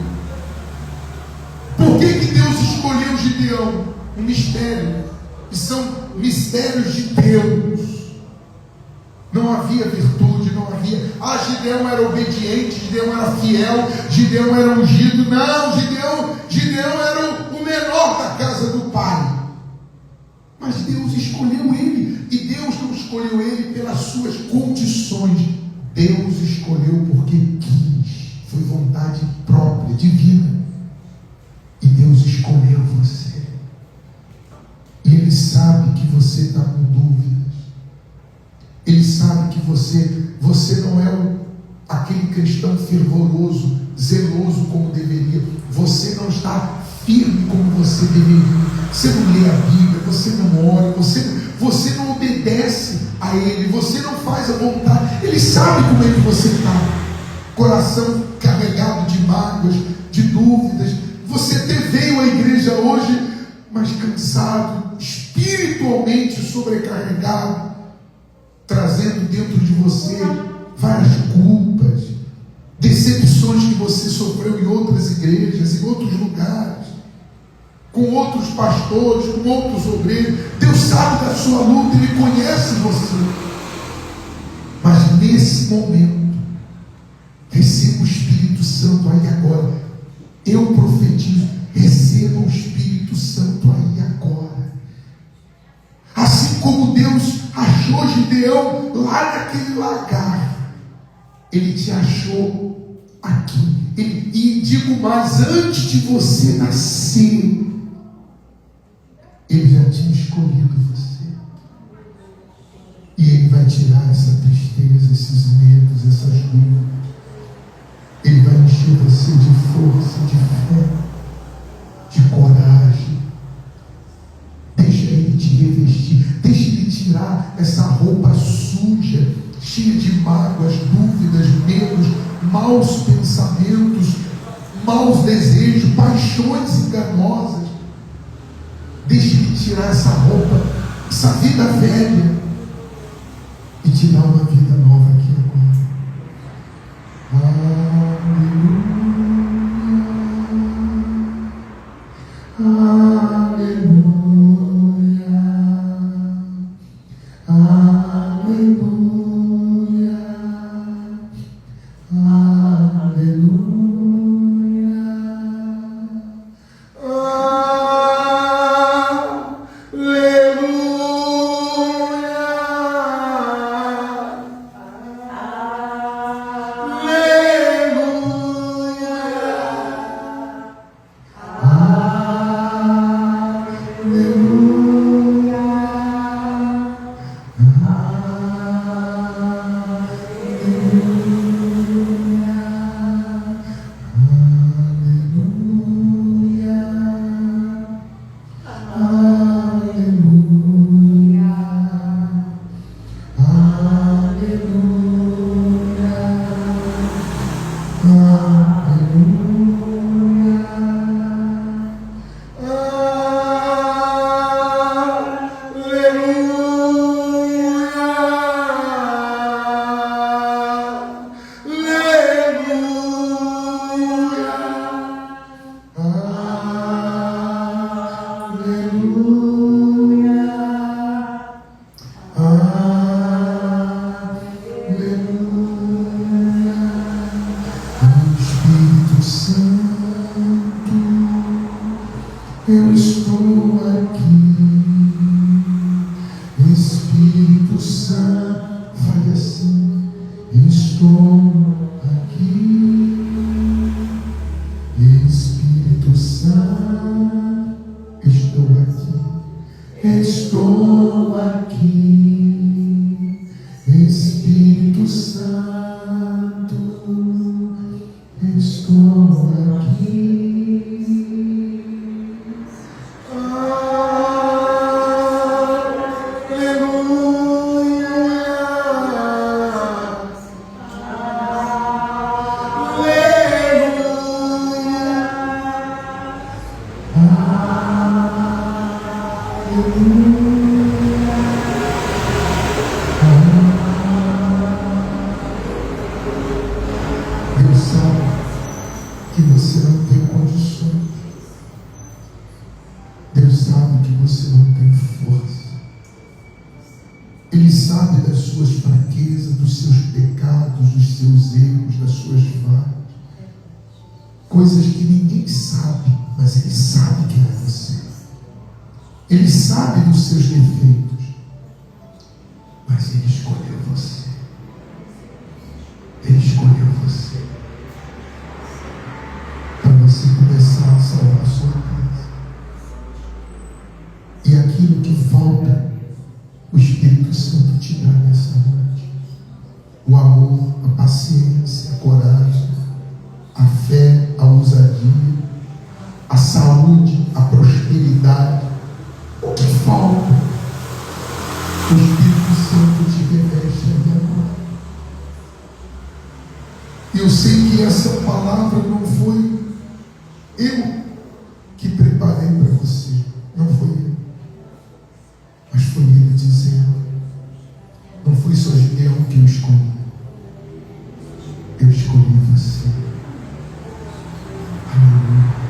Por que Deus escolheu Gideão? Um mistério. E são mistérios de Deus. Não havia virtude, não havia. Gideão era obediente, Gideão era fiel, Gideão era ungido. Não, Gideão era o menor da casa do pai. Mas Deus escolheu ele. E Deus não escolheu ele pelas suas condições. Deus escolheu porque quis. Foi vontade própria, divina. E Deus escolheu você. E Ele sabe que você está com dúvidas. Ele sabe que você não é aquele cristão fervoroso, zeloso como deveria. Você não está firme como você deveria. Você não lê a Bíblia, você não ora, você não obedece a Ele, você não faz a vontade. Ele sabe como é que você está. Coração carregado de mágoas, de dúvidas. Você até veio à igreja hoje, mas cansado, espiritualmente sobrecarregado, trazendo dentro de você várias culpas, decepções que você sofreu em outras igrejas, em outros lugares, com outros pastores, com outros obreiros. Deus sabe da sua luta, Ele conhece você. Mas nesse momento, receba o Espírito Santo aí agora. Eu profetizo, receba o Espírito Santo aí agora. Assim como Deus achou Gideão lá naquele lagar, Ele te achou aqui. E digo mais, antes de você nascer, Ele já tinha escolhido você. E Ele vai tirar essa tristeza, esses medos, essas dúvidas. Ele vai encher você de força, de fé, de coragem. Deixa Ele te revestir. Deixa Ele tirar essa roupa suja, cheia de mágoas, dúvidas, medos, maus pensamentos, maus desejos, paixões enganosas. Deixa Ele tirar essa roupa, essa vida velha, e te dar uma vida nova aqui agora. Aleluia, aleluia, aleluia. estou aqui. Espírito Santo, fale assim: estou aqui. Espírito Santo, estou aqui. Estou aqui. Espírito Santo, estou aqui. Deus sabe que você não tem condições. Deus sabe que você não tem força. Ele sabe das suas fraquezas, dos seus pecados, dos seus erros, das suas falhas. Coisas que ninguém sabe, mas Ele sabe quem é você. Ele sabe dos seus defeitos, mas Ele escolheu você. Ele escolheu você para você começar a salvar a sua casa. E aquilo que falta, o Espírito Santo te dá nessa noite: o amor, a paciência, a coragem, a fé, a ousadia, a saúde, a prosperidade. O que falta? O Espírito Santo te reveste aí agora. E eu sei que essa palavra não foi eu que preparei para você, não foi eu, mas foi Ele dizendo. Não foi só Gideão que eu escolhi, eu escolhi você. Aleluia.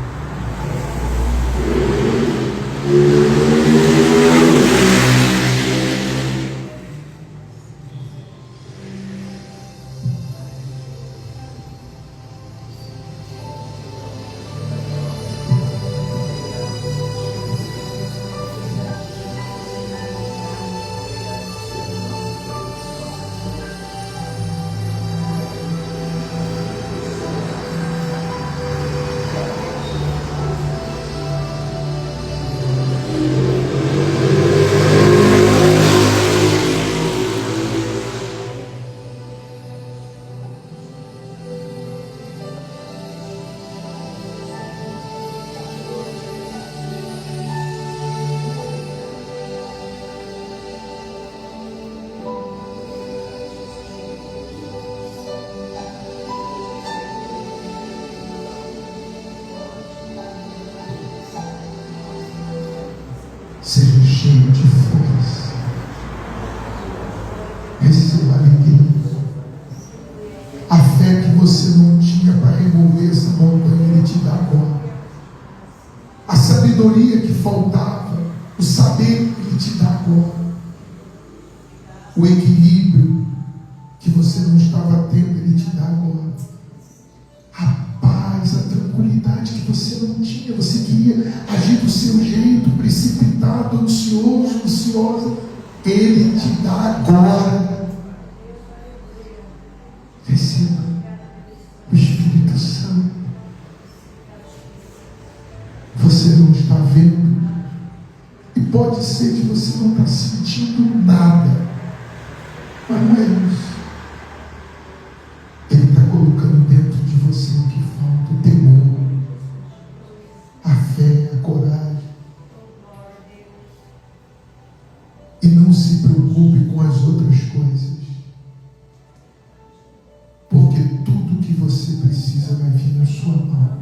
Seja cheio de força. Receba alegria. A fé que você não tinha para remover essa montanha, Ele te dá agora. A sabedoria que faltava, o saber, Ele te dá agora. O equilíbrio que você não estava tendo, Ele te dá agora. A paz, a tranquilidade que você não tinha, você queria agir do seu jeito, precipitado, ansioso, ansiosa, Ele te dá agora. Receba o Espírito Santo. Você não está vendo, e pode ser que você não está sentindo nada, mas não é isso. Ele está colocando dentro de você o que falta: o temor, a fé, a coragem. E não se preocupe com as outras coisas, porque tudo que você precisa vai vir na sua mão.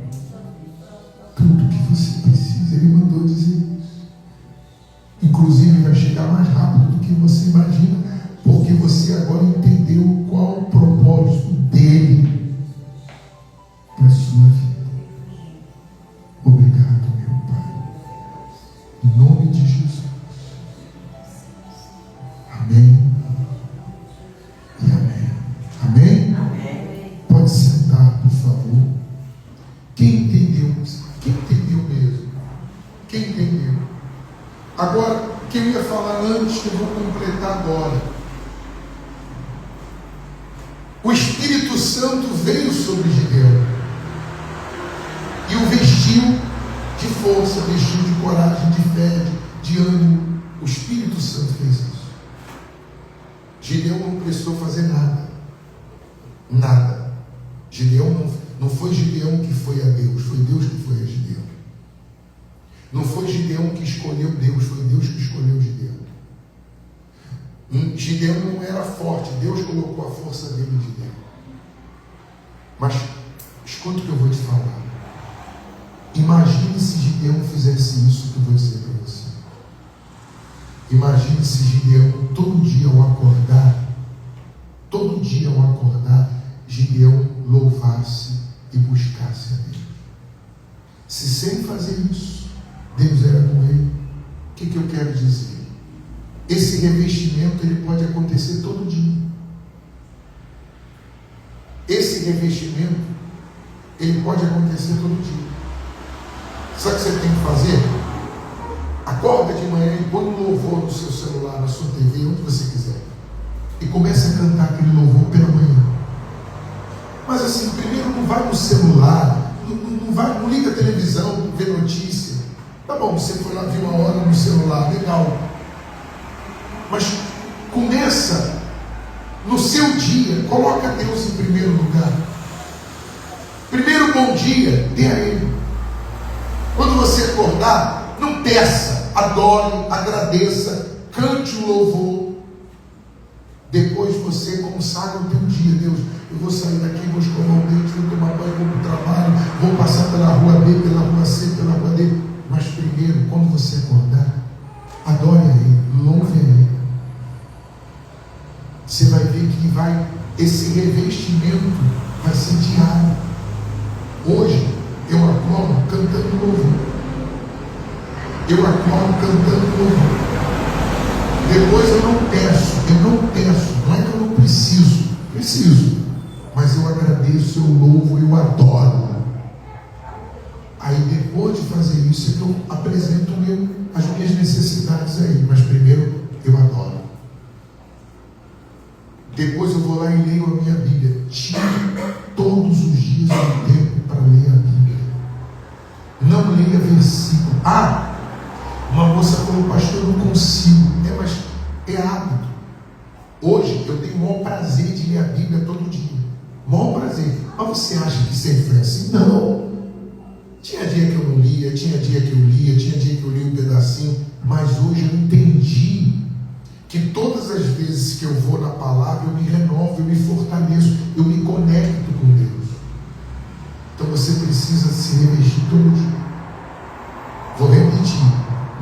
Tudo que você precisa, Ele mandou dizer isso. Inclusive vai chegar mais rápido do que você imagina, porque você agora entendeu qual o propósito dele para a sua vida. Obrigado, meu Pai, em nome de Jesus. Amém e amém. Amém? Amém. Pode sentar, por favor. Quem entendeu? Quem entendeu mesmo? Quem entendeu? Agora, o que eu ia falar antes, que eu vou completar agora. O Espírito Santo veio sobre Gideão e o vestiu de força, vestiu de coragem, de fé, de ânimo. O Espírito Santo fez isso. Gideão não precisou fazer nada. Nada. Gideão não foi Gideão que foi a Deus, foi Deus que foi a Gideão. Não foi Gideão que escolheu Deus, foi Deus que escolheu Gideão. Gideão não era forte, Deus colocou a força dele em Gideão. Mas escuta o que eu vou te falar. Imagine se Gideão fizesse isso que eu vou dizer para você. Imagine se Gideão, todo dia ao acordar, Gideão louvasse e buscasse a Deus. Se sem fazer isso, Deus era com ele, o que eu quero dizer? Esse revestimento, ele pode acontecer todo dia. Esse revestimento, ele pode acontecer todo dia. Sabe o que você tem que fazer? Acorda de manhã e põe um louvor no seu celular, na sua TV, onde você quiser. E comece a cantar aquele louvor pela manhã. Mas assim, primeiro não vai no celular, não liga a televisão, não vê notícia. Tá bom, você foi lá, viu uma hora no celular, legal. Mas começa no seu dia, coloca Deus em primeiro lugar. Primeiro bom dia, dê a Ele. Quando você acordar, não peça, adore, agradeça, cante o louvor. Depois você consagra o teu dia. Deus, eu vou sair daqui, vou escovar o dente, vou tomar banho, vou para o trabalho, vou passar pela rua B, pela rua C, pela rua D. Mas primeiro, quando você acordar, adore a Ele, louve a Ele. Você vai ver que esse revestimento vai ser diário. Hoje eu acordo cantando louvor. Depois eu não peço, não é que eu não preciso, mas eu agradeço, eu louvo, eu adoro. Aí depois de fazer isso é que eu apresento as minhas necessidades a Ele, mas primeiro eu adoro. Depois eu vou lá e leio a minha Bíblia. Tire todos os dias um tempo para ler a Bíblia. Não leia versículo. Uma moça falou, pastor, eu não consigo. Mas é hábito. Hoje eu tenho o maior prazer de ler a Bíblia todo dia. Maior prazer. Mas você acha que sempre foi assim? Não. Tinha dia que eu não lia, tinha dia que eu lia, tinha dia que eu lia um pedacinho. Mas hoje eu entendi que todas as vezes que eu vou na palavra, eu me renovo, eu me fortaleço, eu me conecto com Deus. Então você precisa se revestir todo dia. Vou repetir,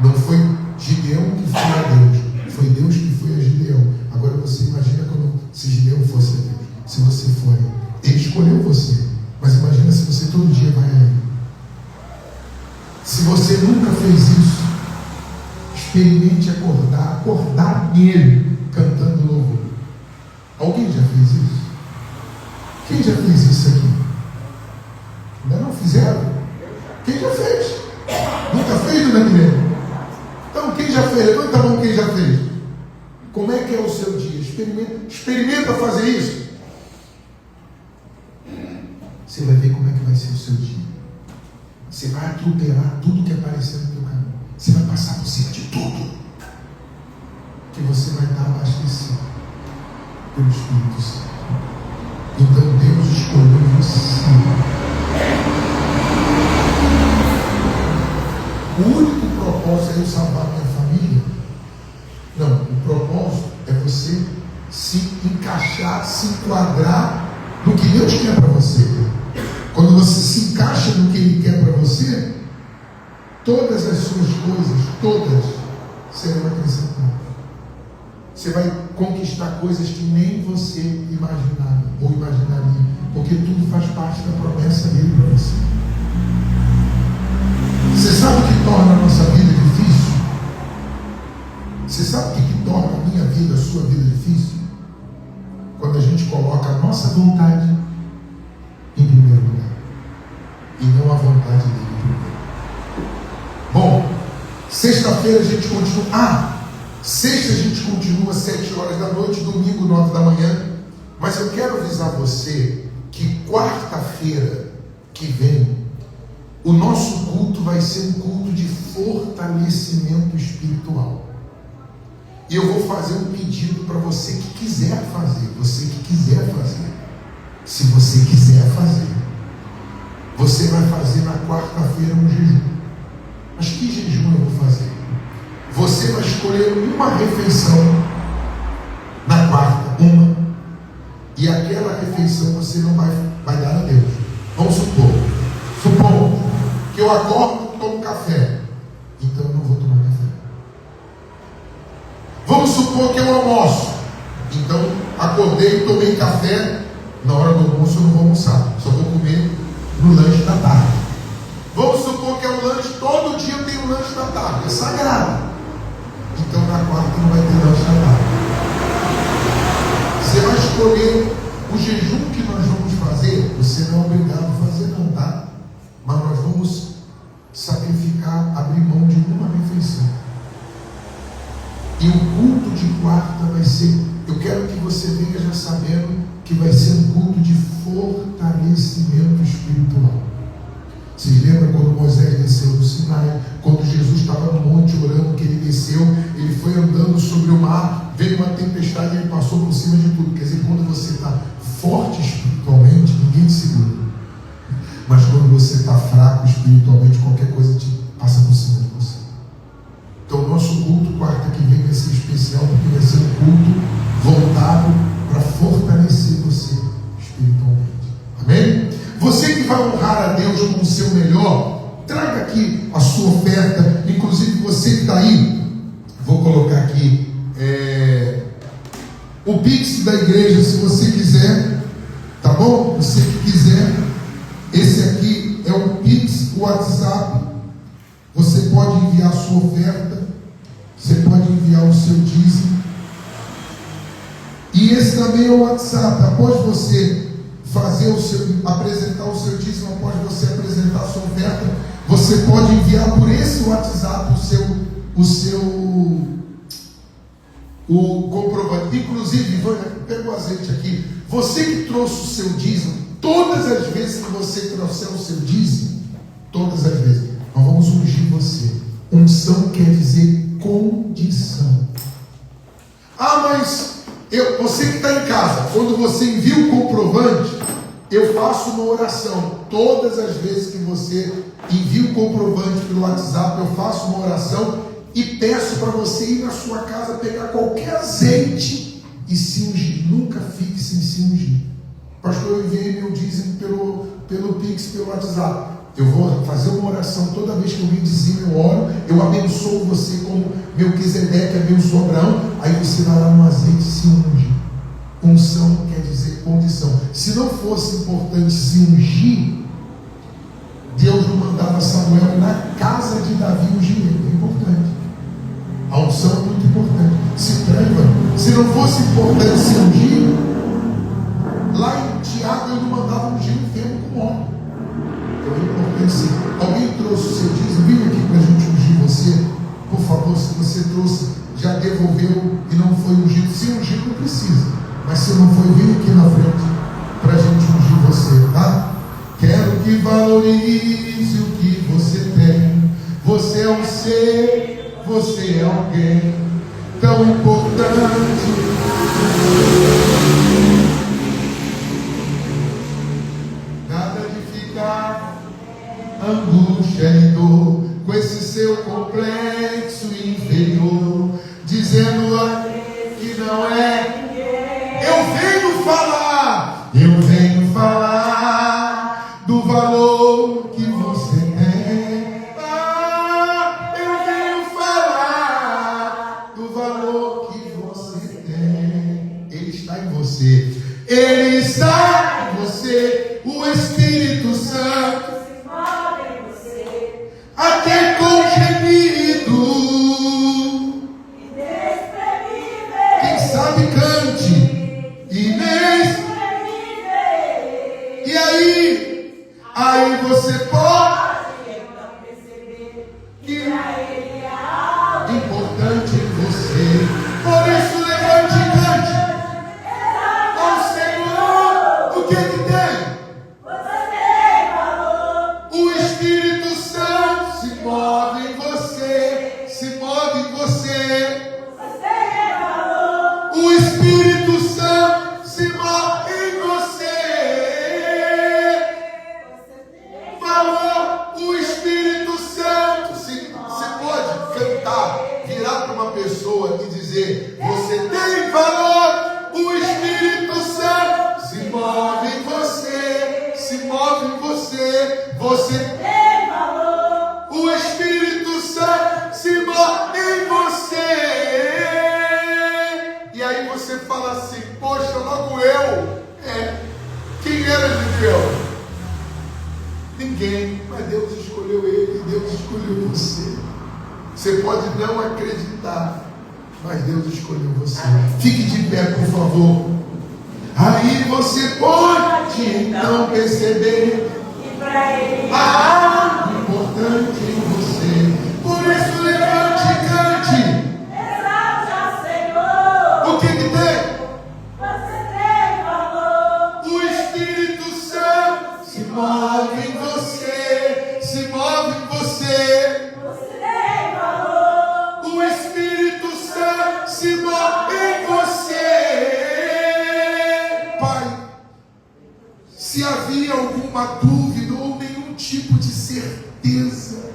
não foi Gideão que foi a Deus, foi Deus que foi a Gideão. Agora você imagina se Gideão fosse a Deus, se você for Ele escolheu você, mas imagina se você todo dia vai a Ele. Se você nunca fez isso, experimente acordar nele, cantando louvor. Alguém já fez isso? Quem já fez isso aqui? Ainda não fizeram? Quem já fez? Nunca fez, dona Guilherme? Então, quem já fez? Levanta a mão quem já fez. Como é que é o seu dia? Experimenta fazer isso. Você vai ver como é que vai ser o seu dia. Você vai atropelar tudo que aparecer no teu caminho. Você vai passar por cima de tudo. Que você vai estar abastecido pelo Espírito Santo. Então Deus escolheu você. O único propósito é eu salvar minha família? Não, o propósito é você se encaixar, se enquadrar no que Deus quer para você. Quando você se encaixa no que Ele quer para você, todas as suas coisas, todas, serão acrescentadas. Você vai conquistar coisas que nem você imaginava ou imaginaria, porque tudo faz parte da promessa dele para você. Você sabe o que torna a nossa vida difícil? Você sabe o que torna a minha vida, a sua vida difícil? Quando a gente coloca a nossa vontade em primeiro lugar e não a vontade dele em primeiro. Bom, sexta Sexta-feira a gente continua. Sexta a gente continua às 7 horas da noite, domingo 9 da manhã. Mas eu quero avisar você que quarta-feira que vem, o nosso culto vai ser um culto de fortalecimento espiritual. E eu vou fazer um pedido para você que quiser fazer. Você que quiser fazer. Se você quiser fazer, você vai fazer na quarta-feira um jejum. Mas que jejum eu vou fazer? Você vai escolher uma refeição na quarta, uma. E aquela refeição você não vai dar a Deus. Vamos supor que eu acordo e tomo café. Então eu não vou tomar café. Vamos supor que eu almoço. Então acordei e tomei café. Na hora do almoço eu não vou almoçar. Só vou comer no lanche da tarde. Vamos supor que é o lanche. Todo dia eu tenho lanche da tarde. É sagrado. Então na quarta não vai ter lanche da tarde. Você vai escolher o jejum que nós vamos fazer. Você não é obrigado a fazer não, tá? Mas nós vamos sacrificar, abrir mão de uma refeição. E o culto de quarta vai ser, eu quero que você venha já sabendo que vai ser um culto de fortalecimento espiritual. Vocês lembram quando Moisés desceu do Sinai? Quando Jesus estava no monte orando, que ele desceu, ele foi andando sobre o mar, veio uma tempestade e ele passou por cima de tudo. Quer dizer, quando você está forte espiritualmente, ninguém te segura. Mas quando você está fraco espiritualmente, qualquer coisa te passa por cima de você. Então o nosso culto quarta que vem vai ser especial, porque vai ser um culto voltado para fortalecer você espiritualmente. Amém? Você que vai honrar a Deus com o seu melhor, traga aqui a sua oferta. Inclusive você que está aí, vou colocar aqui o Pix da igreja, se você quiser, tá bom? Você que quiser, esse aqui é o Pix, o WhatsApp. Você pode enviar a sua oferta, você pode enviar o seu dízimo. E esse também é o WhatsApp. Após você apresentar o seu dízimo, após você apresentar a sua oferta, você pode enviar por esse WhatsApp o comprovante. Inclusive, pega o azeite aqui. Você que trouxe o seu dízimo, todas as vezes que você trouxer o seu dízimo, todas as vezes, nós vamos ungir você. Unção quer dizer condição. Mas você que está em casa, quando você envia o comprovante, eu faço uma oração. Todas as vezes que você envia o comprovante pelo WhatsApp, eu faço uma oração e peço para você ir na sua casa pegar qualquer azeite e se ungir. Nunca fique sem se ungir. Pastor, eu enviei meu dízimo pelo Pix, pelo WhatsApp. Eu vou fazer uma oração toda vez que eu me dizimo, eu oro, eu abençoo você como Melquisedeque abençoou Abraão. Aí você vai lá no azeite e se unge. Unção quer dizer condição. Se não fosse importante se ungir, Deus não mandava Samuel na casa de Davi ungir ele. É importante. A unção é muito importante. Se não fosse importante se ungir, lá em Tiago ele não mandava ungir um enfermo com óleo. Então é importante sim. Alguém trouxe o seu dízimo? Vem aqui para a gente ungir você. Por favor, se você trouxe, já devolveu e não foi ungido. Se ungir não precisa. Mas se não foi, vem aqui na frente para a gente ungir você, tá? Quero que valorize o que você tem. Você é um ser, você é alguém tão importante. Nada de ficar angústia e dor com esse seu complexo inferior, dizendo que não é. Eu venho falar do valor que você tem. Eu venho falar do valor que você tem. Ele está em você. Ele está em você. O Espírito Santo se move em você. Até com gemido. Quem sabe Por isso, levante e cante ao Senhor. O que que tem? O Espírito Santo se move em você, se move em você. O Espírito Santo se move em você. Falou, o Espírito Santo. Você pode cantar, virar para uma pessoa e dizer: você tem valor. O Espírito Santo se move em você, se move em você. Você tem valor. O Espírito Santo se move em você. E aí você fala assim: poxa, logo eu. Quem era Gideão? Ninguém, mas Deus escolheu ele, Deus escolheu você. Você pode não acreditar, mas Deus escolheu você. Fique de pé, por favor. Aí você pode então perceber algo importante em você. Por isso, levante e cante. Exalte ao Senhor. O que que tem? Você tem valor. O Espírito Santo se move em você, se move em você. Você tem valor. O Espírito Santo se move em você. Pai, se havia alguma dúvida ou nenhum tipo de certeza,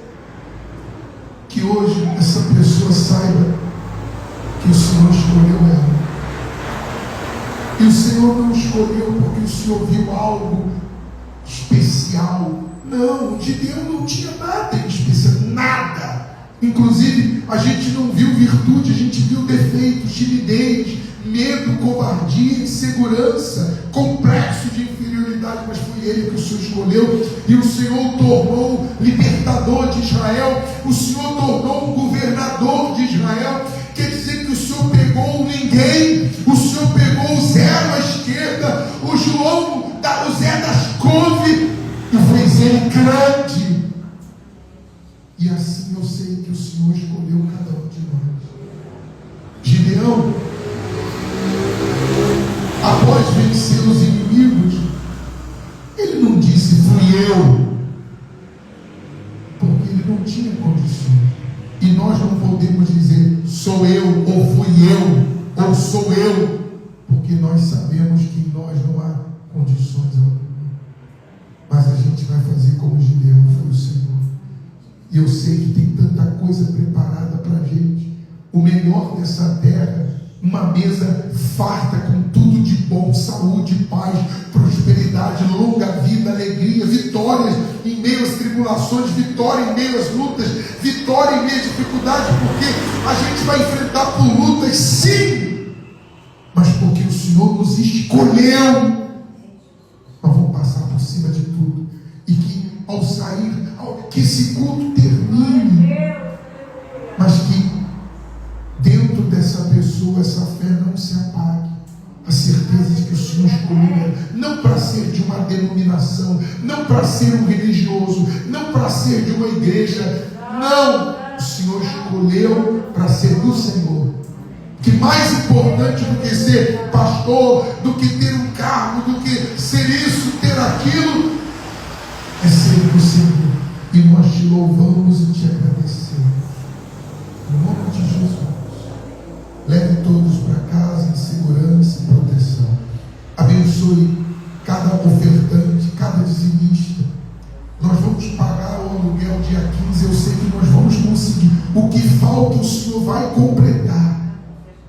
que hoje essa pessoa saiba que o Senhor escolheu ela. E o Senhor não escolheu porque o Senhor viu algo especial. Não, de Deus não tinha nada em especial, nada. Inclusive, a gente não viu virtude, a gente viu defeitos, timidez, medo, covardia, insegurança, complexo de inferioridade, mas foi ele que o Senhor escolheu. E o Senhor o tornou libertador de Israel, o Senhor tornou um governador de Israel. Quer dizer que o Senhor pegou ninguém, o Senhor pegou o zero à esquerda, o João, o Zé das couve, e fez ele grande. E assim eu sei que o Senhor escolheu cada um de nós. Gideão, após vencer os inimigos, ele não disse fui eu, porque ele não tinha condições. E nós não podemos dizer sou eu, ou fui eu, ou sou eu, porque nós sabemos que em nós não há condições alguma. Mas a gente vai fazer como Gideão foi o Senhor. E eu sei que tem tanta coisa preparada para a gente. O melhor dessa terra, uma mesa farta com tudo de bom, saúde, paz, prosperidade, longa vida, alegria, vitórias em meio às tribulações, vitória em meio às lutas, vitória em meio à dificuldade, porque a gente vai enfrentar por lutas, sim, mas porque o Senhor nos escolheu. Nós vamos passar por cima de tudo. E que ao sair, que esse culto termine, mas que dentro dessa pessoa, essa fé não se apague. A certeza de que o Senhor escolheu ela, não para ser de uma denominação, não para ser um religioso, não para ser de uma igreja, não, o Senhor escolheu para ser do Senhor. Que mais importante do que ser pastor, do que ter um cargo, do que ser isso, ter aquilo, é ser do Senhor. E nós te louvamos e te agradecemos. No nome de Jesus. Leve todos para casa em segurança e proteção. Abençoe cada ofertante, cada dizimista. Nós vamos pagar o aluguel dia 15. Eu sei que nós vamos conseguir. O que falta o Senhor vai completar.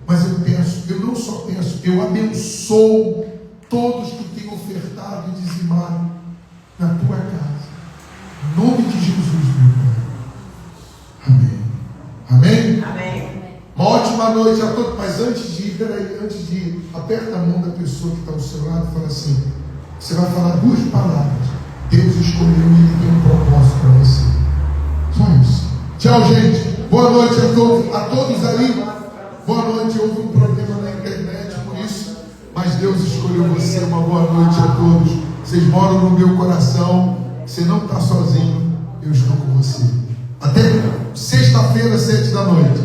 Mas eu peço, eu não só peço, eu abençoo todos que têm ofertado e dizimado na tua casa. Em nome de Jesus, meu Pai. Amém. Amém? Amém. Uma ótima noite a todos. Mas antes de ir, aperta a mão da pessoa que está ao seu lado e fala assim: você vai falar duas palavras. Deus escolheu e Ele tem um propósito para você. Só isso. Tchau, gente. Boa noite a todos aí. Boa noite. Houve um problema na internet, por isso, mas Deus escolheu você. Uma boa noite a todos. Vocês moram no meu coração. Você não está sozinho. Eu estou com você. Até sexta-feira, 7 da noite.